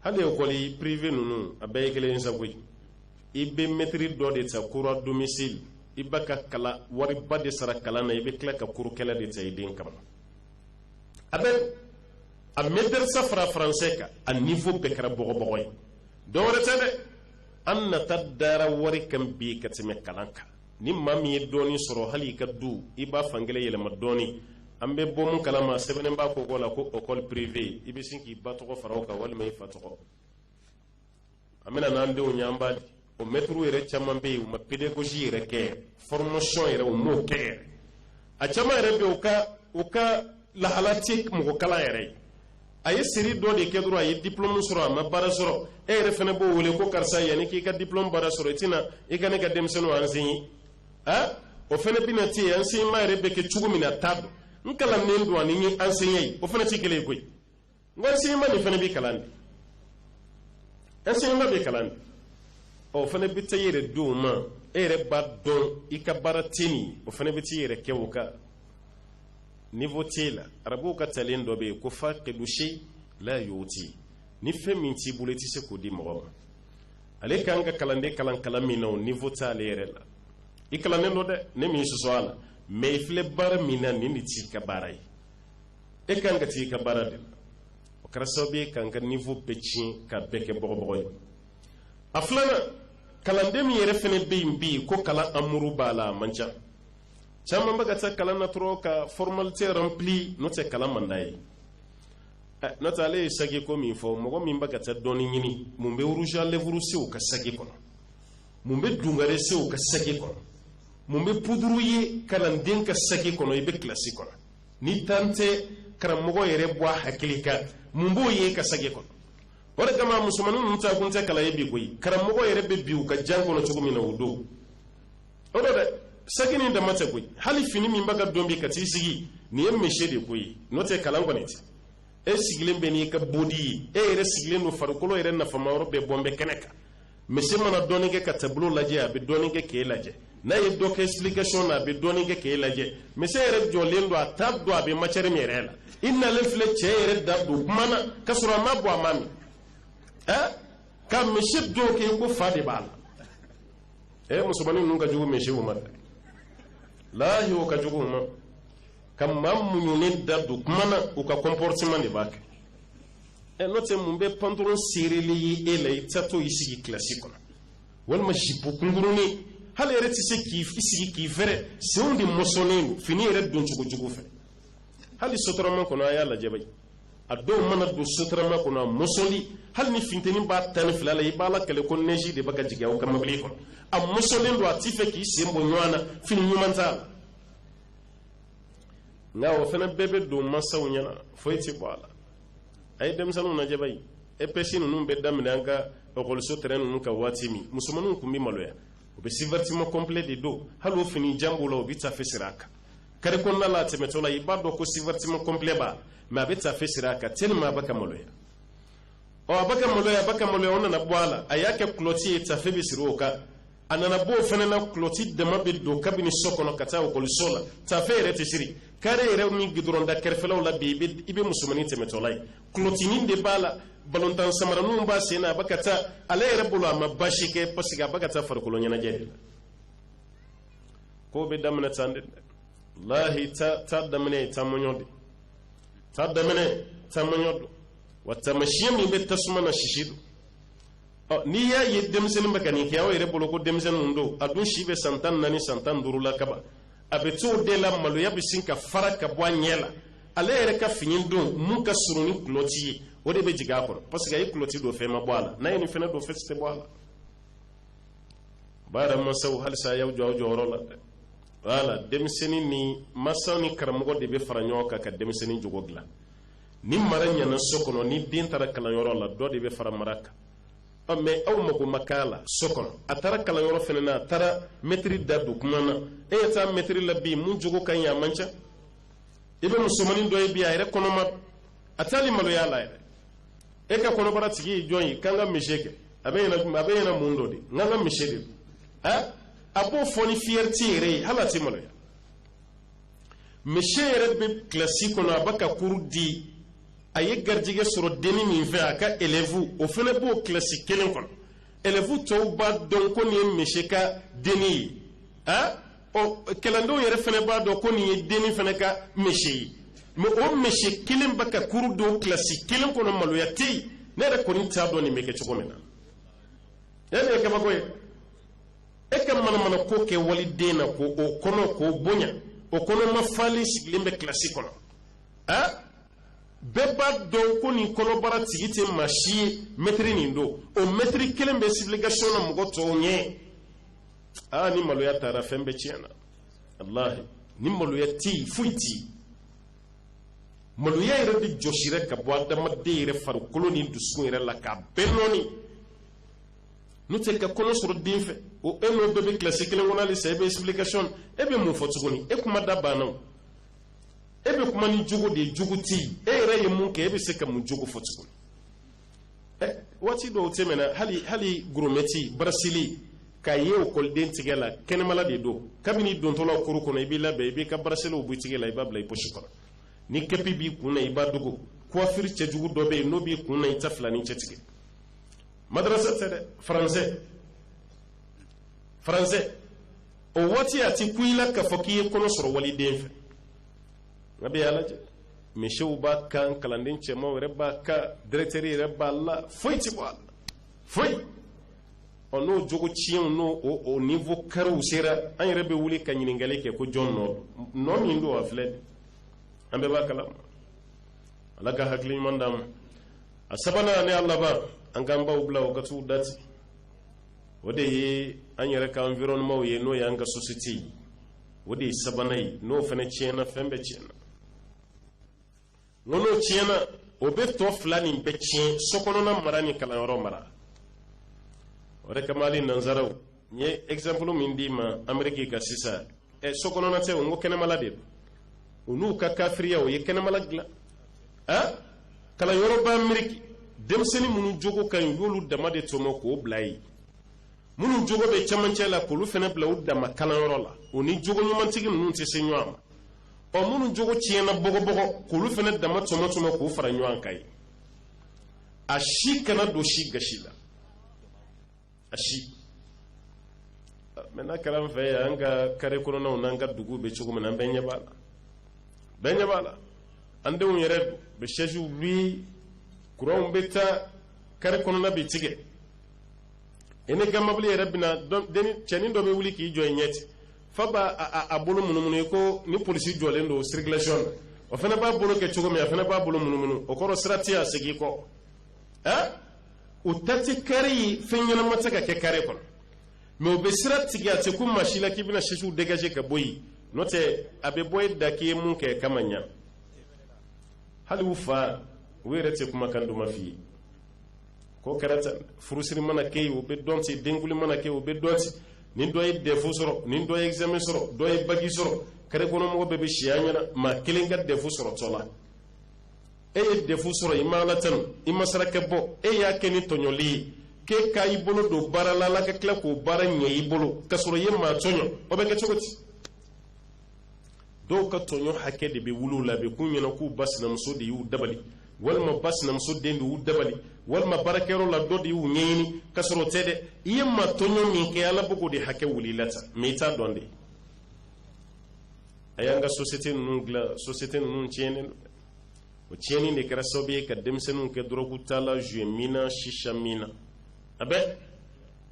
hali ekɔli privé ninnu a bɛɛ ye kelen sa koyi i bɛ mɛtiri dɔ de ta cours à domicile i b'a ka kalan wariba de sara kalan na i bɛ tila ka cours kɛlɛ de ta i den kama a bɛ a maîtresse fara faransɛ kan a niveau bɛɛ kɛra bɔgɔbɔgɔ ye dɔwɛrɛ tɛ dɛ an nata dara wari kan bi ka tɛmɛ kalan kan ni maa min ye dɔɔni sɔrɔ hali i ka du i b'a fankelen yɛlɛma dɔɔni an bɛ bɔ mun kalama sɛbɛnnen b'a ko la ko école privée i bɛ sin k'i ba tɔgɔ fara o kan walima i fa tɔgɔ an bɛna n'an denw ye an b'a di o mɛtiriw yɛrɛ caman bɛ yen u ma pédagogie yɛrɛ kɛ formation yɛrɛ u m'o kɛ yɛrɛ a caman yɛrɛ bɛ u ka lahala tɛ mɔgɔ kalan yɛrɛ ye a ye seri dɔ de kɛ dɔrɔn a ye diplôme sɔrɔ a ma baara sɔrɔ e yɛrɛ fana b'o wele ko karisa yanni k'i ka diplôme baara sɔrɔ i tɛna i ka ne ka denmisɛnninw enseigner o fana bɛna te yen enseignement yɛrɛ bɛ kɛ cogo min na t'a dɔn n kalannen don ani n ye enseigner ye o fana tɛ kelen ye koyi n ko enseignement nin fana bɛ kalan de enseignement bɛ kalan de o fana bɛ taa i yɛrɛ di o ma e yɛrɛ b'a dɔn i ka baara tɛ nin ye o fana bɛ t'i yɛrɛ kɛ o kan niveau t'e la arabuw ka talen dɔ bɛ yen ko faqidu shay la yu'ti ni fɛn min t'i bolo i tɛ se k'o di mɔgɔ ma ale kan ka kalanden kalan min na o niveau t'ale yɛrɛ la i kalannen don dɛ ne m'i sɔsɔ a la mais i filɛ baara min na nin de t'i ka baara ye e kan ka t'i ka baara de la o kɛra sababu ye k'an ka niveau bɛɛ tiɲɛ ka bɛɛ kɛ bɔgɔbɔgɔ ye a filanan kalanden min yɛrɛ fana bɛ yen bi ko kalan amuru b'a la a man ca caman bɛ ka taa kalan na dɔrɔn ka formalité rempli n'o tɛ kalan man d'a ye n'o tɛ ale ye sagi ko min fɔ mɔgɔ min bɛ ka taa dɔɔni ɲini mun bɛ rouge à lèvres se o ka sagi kɔnɔ mun bɛ dungare se o ka sagi kɔnɔ mun bɛ poudre ye kalanden ka sagi kɔnɔ i bɛ kilasi kɔnɔ ni tan tɛ karamɔgɔ yɛrɛ bɔ a hakili kan mun b'o ye ka sagi kɔnɔ o de kama musomanin ninnu ta kun tɛ kalan ye bi koyi karamɔgɔ yɛrɛ bɛ bi u ka jan kɔnɔ cogo min na o don o do dɛ sagi ni dama tɛ koyi hali fini min bɛ ka don bi ka t'i sigi nin ye monsieur de koyi n'o tɛ kalan kɔni tɛ e sigilen bɛ n'i ka bodi ye e yɛrɛ sigilen don farikolo yɛrɛ nafamayɔrɔ bɛɛ bɔn bɛ kɛnɛ kan monsieur mana dɔɔni kɛ ka tableau lajɛ a bɛ dɔɔni kɛ k'e lajɛ n'a ye dɔ kɛ explication na a bɛ dɔɔni kɛ k'e lajɛ monsieur yɛrɛ jɔlen don a t'a dɔn a bɛ matière min yɛrɛ la i nalen filɛ cɛ yɛrɛ da don kuma na k'a sɔrɔ a ma bɔ a ma min ka monsieur dɔw kɛ ko fa de b'a la musomanin ninnu ka jugu monsieur ma dɛ lahi o ka jugu ma ka maa muɲunen da don kuma na u ka comportement de b'a kɛ n'o tɛ mun bɛ pantalon serrelen ye e la i tɛ to i sigi kilasi kɔnɔ walima jipo kunkurunin hali yɛrɛ tɛ se k'i sigi k'i fɛrɛ senw de mɔsɔnnen don fini yɛrɛ don cogo jugu fɛ hali sotarama kɔnɔ a y'a lajɛ bayi a dɔw mana don sotarama kɔnɔ a mɔsɔnli hali ni funteni b'a tan ni fila la i b'a la kɛlɛ ko neige de bɛ ka jigin aw ka mobili kɔnɔ a mɔsɔnlen don a t'i fɛ k'i sen bɔ ɲɔgɔn na fini ɲuman t'a la nka o fana bɛɛ bɛ don mansaw ɲɛna foyi tɛ bɔ a la a ye denmisɛnninw lajɛ bayi EPS ninnu bɛ daminɛ an ka ekɔliso terrain ninnu kan waati min musomaninw tun bɛ maloya u bɛ sous-vêtement complet de don hali o fini jan b'o la u bɛ tafe siri a kan kare kɔnɔna la a tɛmɛtɔ la i b'a dɔn ko sous-vêtement complet b'a mais a bɛ tafe siri a kan tellement a bɛ ka maloya a bɛ ka maloya o nana bɔ a la a y'a kɛ kulɔti ye tafe bɛ siri o kan a nana bɔ o fana na kulɔti dama bɛ don kabini so kɔnɔ ka taa ekɔliso la tafe yɛrɛ tɛ siri kare yɛrɛ min gidɔrɔn da kɛrɛfɛlaw la bi i bɛ musomanin tɛmɛtɔ la ye kulɔtinin de b'a la balontan samaraninw b'a sen na a bɛ ka taa ale yɛrɛ bolo a ma baasi kɛ parce que a bɛ ka taa farikolo ɲɛnajɛ de la k'o bɛ daminɛ tan de lahi taa daminɛ taa mɔɲɔ de taa daminɛ taa mɔɲɔ don wa taamasiyɛn min bɛ tasuma na sisi don n'i y'a ye denmisɛnnin bɛ ka nin kɛ aw yɛrɛ bolo ko denmisɛnninw don a dun si bɛ san 14 san 15 la kaban a bɛ t'o de la maloya bɛ sin ka fara ka bɔ a ɲɛ la ale yɛrɛ ka fini don mun ka surun ni kulɔti ye o de bɛ jigin a kɔnɔ parce que a ye kulɔti don fɛn ma bɔ a la n'a ye nin fɛnɛ don fɛn tɛ bɔ a la baara mansaw halisa y'aw jɔ aw jɔyɔrɔ la dɛ wala denmisɛnnin ni mansaw ni karamɔgɔ de bɛ fara ɲɔgɔn kan ka denmisɛnnin jogo dilan ni mara ɲɛna so kɔnɔ ni den taara kalanyɔrɔ la dɔ de bɛ fara mara kan mais aw mago ma k'a la so kɔnɔ a taara kalanyɔrɔ fɛnɛ na a taara mɛtiri da don kuma na e ye taa mɛtiri la bi mun jogo ka ɲi a man ca i bɛ musomanin dɔ ye bi a yɛrɛ kɔnɔma a taali maloya la yɛrɛ e ka kɔnɔbara tigi ye jɔn ye k'an ka misi kɛ a bɛ ɲɛna mun dɔ de n'an ka misi de a b'o fɔ ni fierté yɛrɛ ye hali a tɛ maloya misi yɛrɛ bɛ kilasi kɔnɔ a bɛ ka cours di a ye garijɛgɛ sɔrɔ denni min fɛ a ka élève o fana b'o kilasi kelen kɔnɔ élève tɔw b'a dɔn ko nin ye misi ka denni ye kalandenw yɛrɛ fana b'a dɔn ko nin ye denni fana ka misi ye mais o misi kelen bɛ ka cours don kilasi kelen kɔnɔ maloya tɛ yen ne yɛrɛ kɔni t'a dɔn nin bɛ kɛ cogo min na yani kama ko e kam mana ko ke walide na ko o kono ko bonya o kono ma fali siglimbe classique kono beba don ko ni kono bara tigite machi metri ni ndo o metri kelembe civilisation na mugo to nye ni malo ya tara fembe chiana allah ni malo ya ti fuiti malo ya ire di joshire ka boada madde ire faru koloni dusu ire la ka benoni nute ka kono soro dinfe o eno bebe classique le wona le sebe explication ebe mo fotugoni e kuma dabana ebe kuma ni jugo de juguti re mun ke ebe se ka mu jugo fotugoni wati do temena hali grometi brasili ka yew kol den tigela ken mala de do kabini don to la kuru kono ibi labe ibi ka brasilo bu tigela ibabla iposhi kono ni kepi bi kuna ibadugo coiffure che jugo do be no bi kuna itafla ni chetige madrasa tere français o wati ati kuila ka fokiye kono soro wali denfe ngabe alaje meshew ba kan kalandin chemo reba ka directeur reba la foiti ba foi ono jogo chien no o niveau karu sera an rebe wuli kan nyingale ke ko jonno no mi ndo afle ambe ba kala alaka hakli mandam asabana ne allah ba an gamba ubla o gatu dati wode yi an yere ka environnement ye no yanga society wode sabanai no fene chena fembe chena nono chena obeto flani be chen sokono na marani kala yoro mara ore kamali nanzaraw nye exemple min dima amerique ka sisa sokono na te ngo kene malade unu ka kafriya o ye kene malagla kala yoro ba amerique demseni munu jogo kan yolu dama de tomo ko blay munu jogo be chamanche la ko lu fene blaw dama kala yoro la oni jogo nyuma tigi munu te senyo ama o munu jogo chiena bogo ko lu fene dama tomo ko fara nyo kai ashi kana do shi gashila ashi mena karam fe anga kare kono na unanga dugu be chogo mena benya bala ande un yere be sheju lui kuron beta kare kono na bitige ene gamabli rabbina deni cheni do be wuli ki joy nyeti faba a bolo munumunu ko ni police jole ndo circulation o fena ba bolo ke chogo me fena ba bolo munumunu o koro stratia segi ko utati kari fenyana mataka ke kare kono me o be strati ga te kum machila ki bina shishu dégager ka boyi note abe boy daki mun ke kamanya hali ufa werete kuma kandu mafi ko karata furusiri mana ke o be donti denguli mana ke o be donti nin doy defu soro nin doy examen soro doy bagi soro kare kono mo be shiyanya ma kelinga defu soro tola defu soro imala tan imasarake bo ya keni tonyoli ke kay bolo do barala la ka kla ko baranye ibolo kasoro yemma tonyo o be ke chogoti do ka tonyo hakede be wulula be kunyana ku basna musodi yu dabali walma basna musodi ndu dabali walma barakero la dodi yu nyeni kasoro tede yemma tonyo min ke ala bugo de hake wulilata meta donde ayanga société nun tienen o tieni ne krasobe ka demsenu ke drogu tala juemina shisha mina abe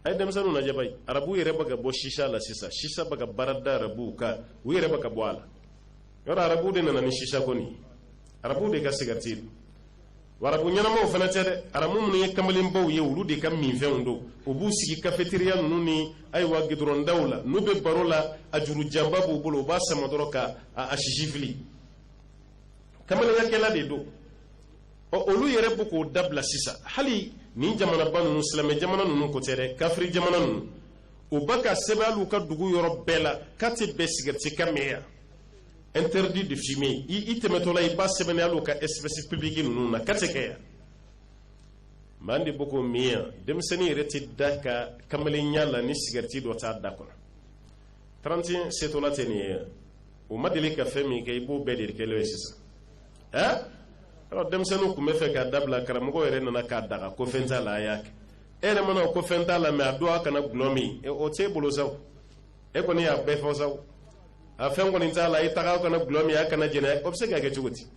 ay demsenu na jabay arabu yere baga bo shisha la shisha baga barada arabu ka yere baga bo ala yora arabu de na ni shisha koni arabu de ka sigartil warabu nyana mo fana tede aramu mun ye kamalin baw ye wulu de kam min fewndo o bu sigi cafeteria nuni ay wa gidron dawla nube barola ajuru jamba bu bolo ba sama doroka a shishifli kamalin ya kala de do o olu yere bu ko dabla sisa hali ni jamana banu muslime jamana nunu ko tere kafri jamana nunu o baka sebalu ka dugu yoro bela kati be sigarti kameya interdit de fumer itemetola iba sebene alu ka espèce publique nunu na katekeya mandi boko miya demseni reti daka kamali nyala ni sigarti do ta dako 31 setola teni o madeli ka femi ke ibo bedi ke le sisa alors demsenu ku mefe ka dabla karamugo yere na ka daga ko fenta la yak ere mana ko fenta la me ado aka na gnomi o tebolo saw e ko ni ya be fo saw a fen ko ni tala ita ka na gnomi aka na jene obsega ke chuguti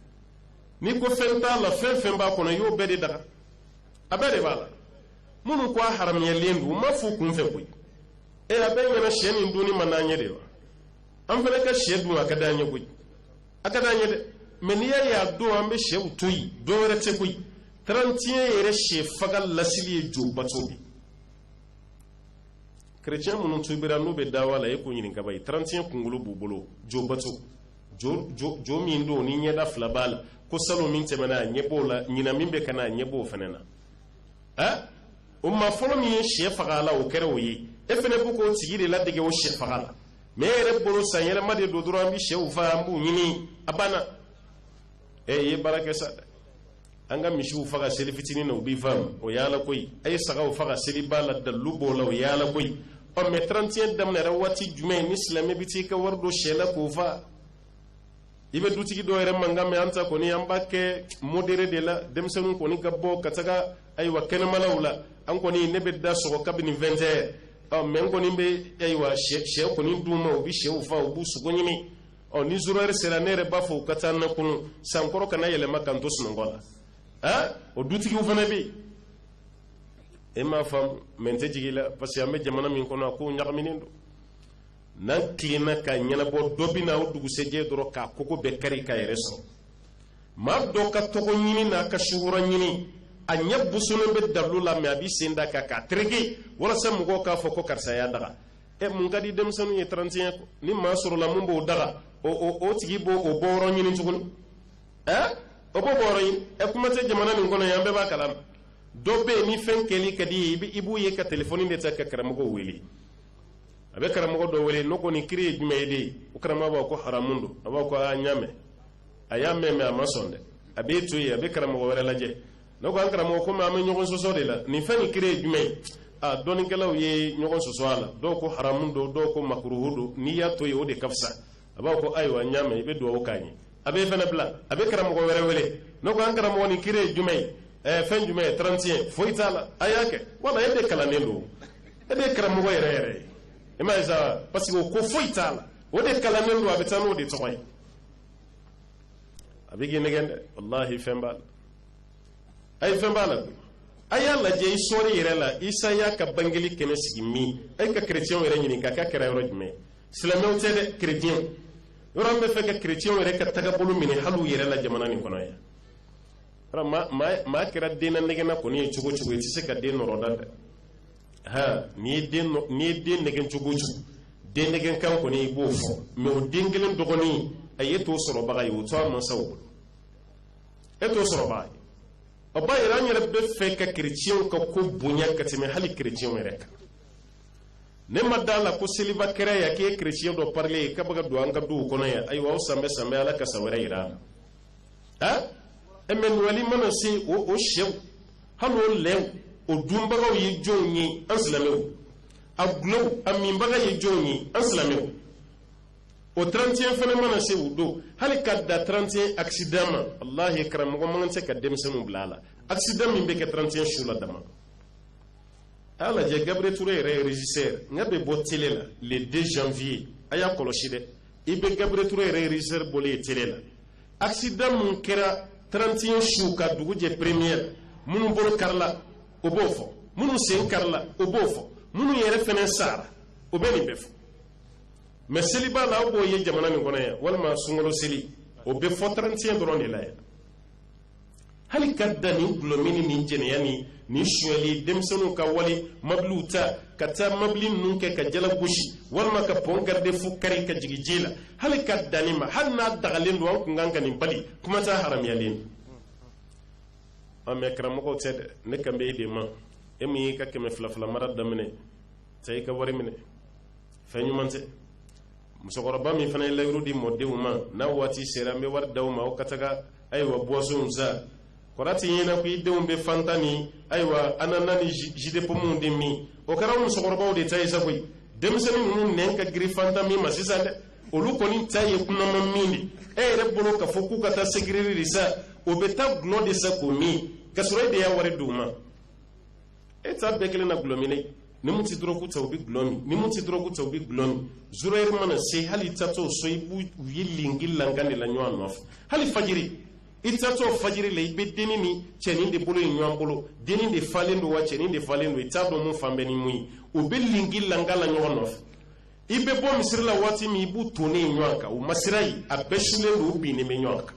ni ko fenta la fen ba ko na yo be de daga abere bala minnu ko a haramuyalen don u ma f'u kun fɛ koyi a bɛ ɲɛna sɛ nin dunni ma n'an ye de wa an fana ka sɛ dun a ka d'an ye koyi a ka d'an ye dɛ mɛ n'i y'a ye a don an bɛ sɛw to yen dɔ wɛrɛ tɛ koyi 31 yɛrɛ sɛ faga lasili ye jobato bi chrétien minnu tubira n'u bɛ dawa la e ko ɲininka ba ye 31 kunkolo b'u bolo jobato jo min don ni ɲɛda fila b'a la ko salo min tɛmɛna a ɲɛ b'o la ɲina min bɛ ka na a ɲɛ b'o fana na o ma fɔlɔ min ye sɛ faga la o kɛra o ye e fana b'u k'o tigi de ladege o sɛ faga la mɛ e yɛrɛ bolo san yɛrɛma de don dɔrɔn an bɛ sɛw faga an b'u ɲini a banna i ye baara kɛ sa dɛ an ka misiw faga seli fitinin na u b'i faamu o y'ala koyi a ye sagaw faga seli b'a la dalu b'o la o y'ala koyi mɛ 31 daminɛra waati jumɛn ni silamɛ bɛ t'i ka wari don sɛ la k'o fa i bɛ dutigi dɔw yɛrɛ mankan mɛn an ta kɔni an b'a kɛ modéré de la denmisɛnninw kɔni ka bɔ ka taga ayiwa kɛnɛmalaw la an kɔni ne bɛ da sɔgɔ kabini 20h mɛ n kɔni bɛ ayiwa sɛ kɔni d'u ma u bɛ sɛw fa u b'u sogo ɲimi ni zuruyɛri sera ne yɛrɛ b'a fɔ u ka taa na kunu sankɔrɔ kana yɛlɛma kan to sunɔgɔ la o dutigiw fana bɛ yen e m'a faamu mɛ n tɛ jigin la parce que an bɛ jamana min kɔnɔ a ko ɲagaminen don n'an tilenna ka ɲɛnabɔ dɔ bɛ na o dugusɛjɛ dɔrɔn k'a kogo bɛɛ kari ka yɛrɛ sɔrɔ maa dɔ ka tɔgɔ ɲini n'a ka suhura ɲini a ɲɛ busunen bɛ dablu la mɛ a b'i sen da kan k'a tereke walasa mɔgɔw k'a fɔ ko karisa y'a daga mun ka di denmisɛnninw ye 31 ni maa sɔrɔla mun b'o daga o tigi b'o o bɔyɔrɔ ɲini tuguni o b'o bɔyɔrɔ ɲini kuma tɛ jamana nin kɔnɔ yan an bɛɛ b'a kalama dɔ bɛ yen ni fɛn kɛli ka di ye i b'u ye ka telefɔni de ta ka karamɔgɔw wele a bɛ karamɔgɔ dɔ wele n'o kɔni kiri ye jumɛn ye de o karamɔgɔ b'a ko haramun don a b'a ko a ɲa mɛn a y'a mɛn mɛ a ma sɔn dɛ a b'e to yen a bɛ karamɔgɔ wɛrɛ lajɛ ne ko an karamɔgɔ komi an bɛ ɲɔgɔn sɔsɔ de la nin fɛn nin kiri ye jumɛn ye dɔnnikɛlaw ye ɲɔgɔn sɔsɔ a la dɔw ko haramun don dɔw ko makuruhu don n'i y'a to yen o de ka fisa a b'a ko ayiwa ɲa mɛn i bɛ dugawu k'a ye a bɛ fɛnɛ bila a bɛ karamɔgɔ wɛrɛ wele ne ko an karamɔgɔ nin kiri ye jumɛn ye fɛn jumɛn ye 31 foyi t'a la a y'a kɛ wala e de kalannen don e de ye karamɔgɔ yɛrɛ yɛrɛ ye i m'a ye sa parce que o ko foyi t'a la o de kalannen don a bɛ taa n'o de tɔgɔ ye a bɛ k'i nɛgɛn dɛ walahi fɛn b'a la a ye fɛn b'a la a y'a lajɛ histoire yɛrɛ la isa y'a ka bangeli kɛnɛ sigi min a ye ka chrétienw yɛrɛ ɲininka k'a kɛra yɔrɔ jumɛn silamɛw tɛ dɛ chrétien yɔrɔ an bɛ fɛ ka chrétienw yɛrɛ ka tagabolo minɛ hali u yɛrɛ la jamana nin kɔnɔ yan maa kɛra den na nɛgɛnna kɔni ye cogo cogo i tɛ se ka den nɔrɔ da dɛ n'i ye den nɛgɛn cogo cogo den nɛgɛn kan kɔni i b'o fɔ mɛ o den kelen dɔgɔnin a ye t'o sɔrɔbaga ye o to a mansaw bolo e t'o sɔrɔbaga ye o b'a yɛrɛ an yɛrɛ bɛ fɛ ka chrétienw ka ko bonya ka tɛmɛ hali chrétienw yɛrɛ kan ne ma da la ko seliba kɛra yan k'e chrétien dɔ parler ye k'a bɛ ka don an ka duw kɔnɔ yan ayiwa aw sanbɛ sanbɛ ala ka sa wɛrɛ yira mɛ nɔgɔli mana se o sɛw hali o lɛw o dunbagaw ye jɔnw ye an silamɛw a gulɔw a minbaga ye jɔnw ye an silamɛw o 31 fana mana se o don hali ka da 31 accident ma walahi karamɔgɔ man tɛ ka denmisɛnninw bila a la accident min bɛ kɛ 31 su la dama a y'a lajɛ Gabriel Touré yɛrɛ ye régisseur n ka bɛ bɔ télé la le 2 janvier a y'a kɔlɔsi dɛ i bɛ Gabriel Touré yɛrɛ ye régisseur bɔlen ye télé la accident mun kɛra 31 su ka dugu jɛ première minnu bolo karila o b'o fɔ minnu sen karila o b'o fɔ minnu yɛrɛ fɛnɛ sara o bɛ nin bɛɛ fɔ mɛ seliba la aw b'o ye jamana nin kɔnɔ yan walima sunkalo seli o bɛ fɔ 31 dɔrɔn de la yan hali ka da nin gulɔmini nin jɛnɛya nin suyɛli denmisɛnninw ka wale mabiliw ta ka taa mabili ninnu kɛ ka jala gosi walima ka pɔn garde fu kari ka jigin ji la hali ka danni ma hali n'a dagalen don an kun kan ka nin bali kuma t'a haramuyalen mɛ karamɔgɔw tɛ dɛ ne kan bɛ e de ma e min y'i ka 200 mara daminɛ ta i ka wari minɛ fɛn ɲuman tɛ musokɔrɔba min fana ye layiru di mɔdenw ma n'a waati sera an bɛ wari d'aw ma aw ka taga ayiwa boisson sa kɔrɔ ti ɲɛna ko i denw bɛ fanta ni ayiwa anana ni jus de pomme de min o kɛra musokɔrɔbaw de ta ye sa koyi denmisɛnnin ninnu nɛn ka girin fanta min ma sisan dɛ olu kɔni ta ye kunaman min de e yɛrɛ bolo k'a fɔ k'u ka taa segiriri de sa o bɛ taa gulɔ de sa k'o min ka sɔrɔ e de y'a wari d'u ma e t'a bɛɛ kelen na gulɔ minɛ ni mun ti dɔrɔgu ta u bɛ gulɔ min ni mun ti dɔrɔgu ta u bɛ gulɔ min zurayɛri mana se hali i taatɔ so u ye lingi lankan de la ɲɔgɔn nɔfɛ hali fajiri itato fajiri le ibe deni ni ceni de bolo ɲɔgɔn bolo deni de falen do wa ceni de falen do i t'a dɔn mun fan bɛ ni mun ye u bɛ lingi langala ɲɔgɔn nɔfɛ i bɛ bɔ misiri la waati min i b'u tonnen ɲɔgɔn kan u ma sira ye a bɛɛ sulen do u binnen bɛ ɲɔgɔn kan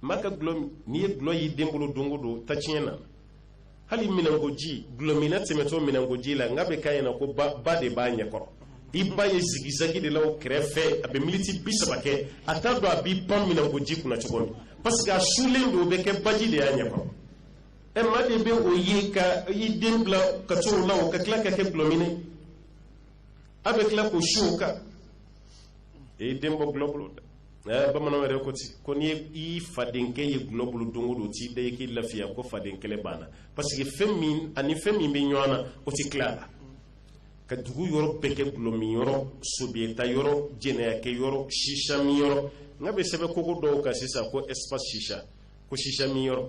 maa ka gulɔ n'i ye gulɔ y'i den bolo don o don taciɲɛ na hali minɛnkoji gulɔmina tɛmɛtɔ minɛnkoji la nka bɛ k'a ɲɛna ko ba de b'a ɲɛkɔrɔ i ba ye zigizagi de la o kɛrɛfɛ a bɛ militi 30 kɛ a t'a dɔn a b'i pan minɛnkoji kunna cogo min parce que a sulen do o bɛ kɛ baji de y'a ɲɛkɔrɔ maa de bɛ o ye ka i den bila ka to o la o ka tila ka kɛ gulɔminɛ a bɛ tila k'o su o kan e den bɔ gulɔ bolo dɛ bamananw yɛrɛ ko ten ko n'i i fadenkɛ ye gulɔ bolo don o don o t'i da i k'i lafiya ko fadenkɛlɛ banna parce que fɛn min ani fɛn min bɛ ɲɔgɔn na o tɛ tila a la ka dugu yɔrɔ bɛɛ kɛ gulɔmin yɔrɔ sobiyeta yɔrɔ jɛnɛyakɛ yɔrɔ sisa min yɔrɔ nka bɛ sɛbɛn koko dɔw kan sisan ko espace sisa ko sisa min yɔrɔ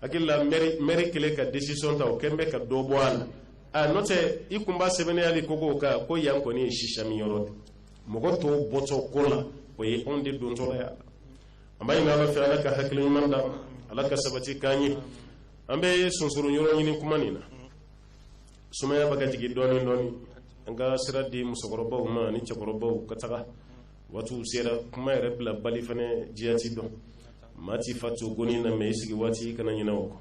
hakili la mɛri kelen ka décision ta o kɛn bɛ ka dɔ bɔ a la a n'o tɛ i kun b'a sɛbɛnnen hali koko kan ko yan kɔni ye sisa min yɔrɔ de mɔgɔ tɔw bɔtɔ ko la o ye anw de dontɔ la yan an b'a ɲini ala fɛ ala ka hakili ɲuman d'a ma ala ka sabati k'an ye an bɛ sunsuru yɔrɔ ɲini kuma nin na sumaya bɛ ka jigin dɔɔni dɔɔni an ka sira di musokɔrɔbaw ma ani cɛkɔrɔbaw ka taga waatiw sera kuma yɛrɛ bila bali fana diya ti dɔn maa ti fa to goni na mɛ i sigi waati i kana ɲinɛ o kɔ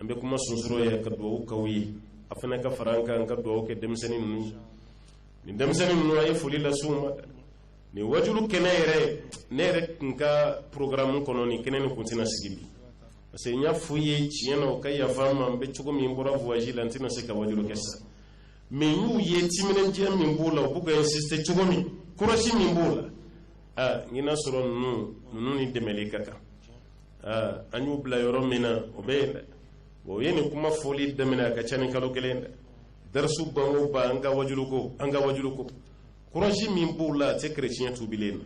an bɛ kuma sunsuro ye ka duwawu k'aw ye a fana ka fara an kan ka duwawu kɛ denmisɛnnin ninnu ye nin denmisɛnnin ninnu a ye foli lase u ma nin wajulu kɛnɛ yɛrɛ ne yɛrɛ tun ka programme kɔnɔ nin kɛnɛ nin kun tɛna sigi bi parce que n y'a f'u ye tiɲɛ na o ka yafa n ma n bɛ cogo min bɔra voyage la n tɛna se ka wajulu kɛ sisan mais n y'u ye timinandiya min b'o la u b'u ka insister cogo min courage min b'o la n n'a sɔrɔ ninnu ni dɛmɛli ka kan an y'u bila yɔrɔ min na o bɛ yen dɛ o ye nin kuma fɔli daminɛ a ka ca ni kalo kelen dɛ darisu ban o ban an ka wajulu ko courage min b'o la a tɛ chrétien tuubilen na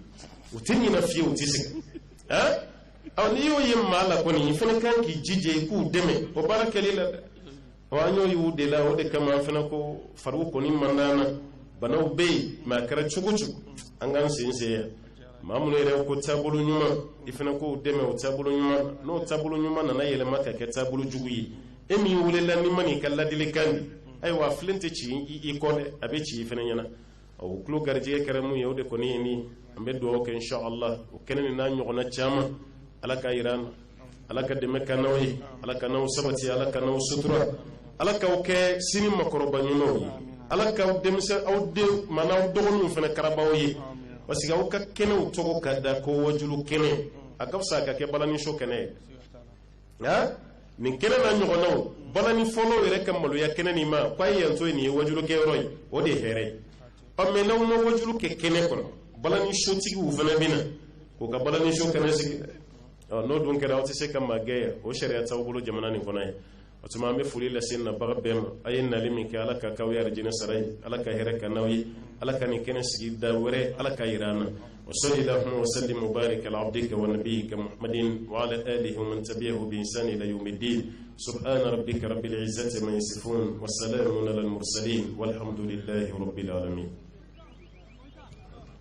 u tɛ ɲinɛ fiyewu u tɛ sɛgɛn n'i y'o ye maa la kɔni i fana kan k'i jija i k'u dɛmɛ o baara kɛli la dɛ an y'o y'u de la o de kama an fana ko fariw kɔni man d'an na banaw bɛ yen mɛ a kɛra cogo cogo an k'an sen yan maa minnu yɛrɛ ko taabolo ɲuman i fana k'o dɛmɛ o taabolo ɲuman n'o taabolo ɲuman nana yɛlɛma ka kɛ taabolo jugu ye e min welela ni ma n'i ka ladilikan di ayiwa filen tɛ ci i kɔ dɛ a bɛ ci i fana ɲɛna o tulo garijɛgɛ kɛra mun ye o de kɔni ye nin an bɛ dugawu kɛ inshallah o kɛnɛ nin n'a ɲɔgɔnna caman ala ka yira an na ala ka dɛmɛ ka n'aw ye ala ka n'aw sabati ala ka n'aw sutura ala k'aw kɛ sini makɔrɔba ɲumanw ye ala k'aw denmisɛn aw den mana aw dɔgɔninw fana karabaw ye parce que aw ka kɛnɛw tɔgɔ ka da ko wajulu kɛnɛ a ka fisa ka kɛ balaniso kɛnɛ ye nin kɛnɛ n'a ɲɔgɔnnaw balani fɔlɔw yɛrɛ ka maloya kɛnɛ nin ma ko a ye yan to nin ye wajulu kɛyɔrɔ ye o de ye hɛrɛ ye mais n'aw ma wajulu kɛ kɛnɛ kɔnɔ balanisotigiw fana bɛ na k'u ka balaniso kɛnɛ sigi n'o dun kɛra aw tɛ se ka maa gɛn o sariya t'aw bolo jamana nin kɔnɔ ye o tuma an bɛ foli lase nabaga bɛɛ ma a ye nali min kɛ ala ka k'aw ye arijinɛ sara ye ala ka hɛrɛ ka n'aw ye ala ka nin kɛnɛ sigi da wɛrɛ ala ka yira an na وصل اللهم وسلم وبارك على عبدك ونبيك محمد وعلى آله ومن تبعه بإحسان إلى يوم الدين سبحان ربك رب العزة ما يصفون والسلام على المرسلين والحمد لله رب العالمين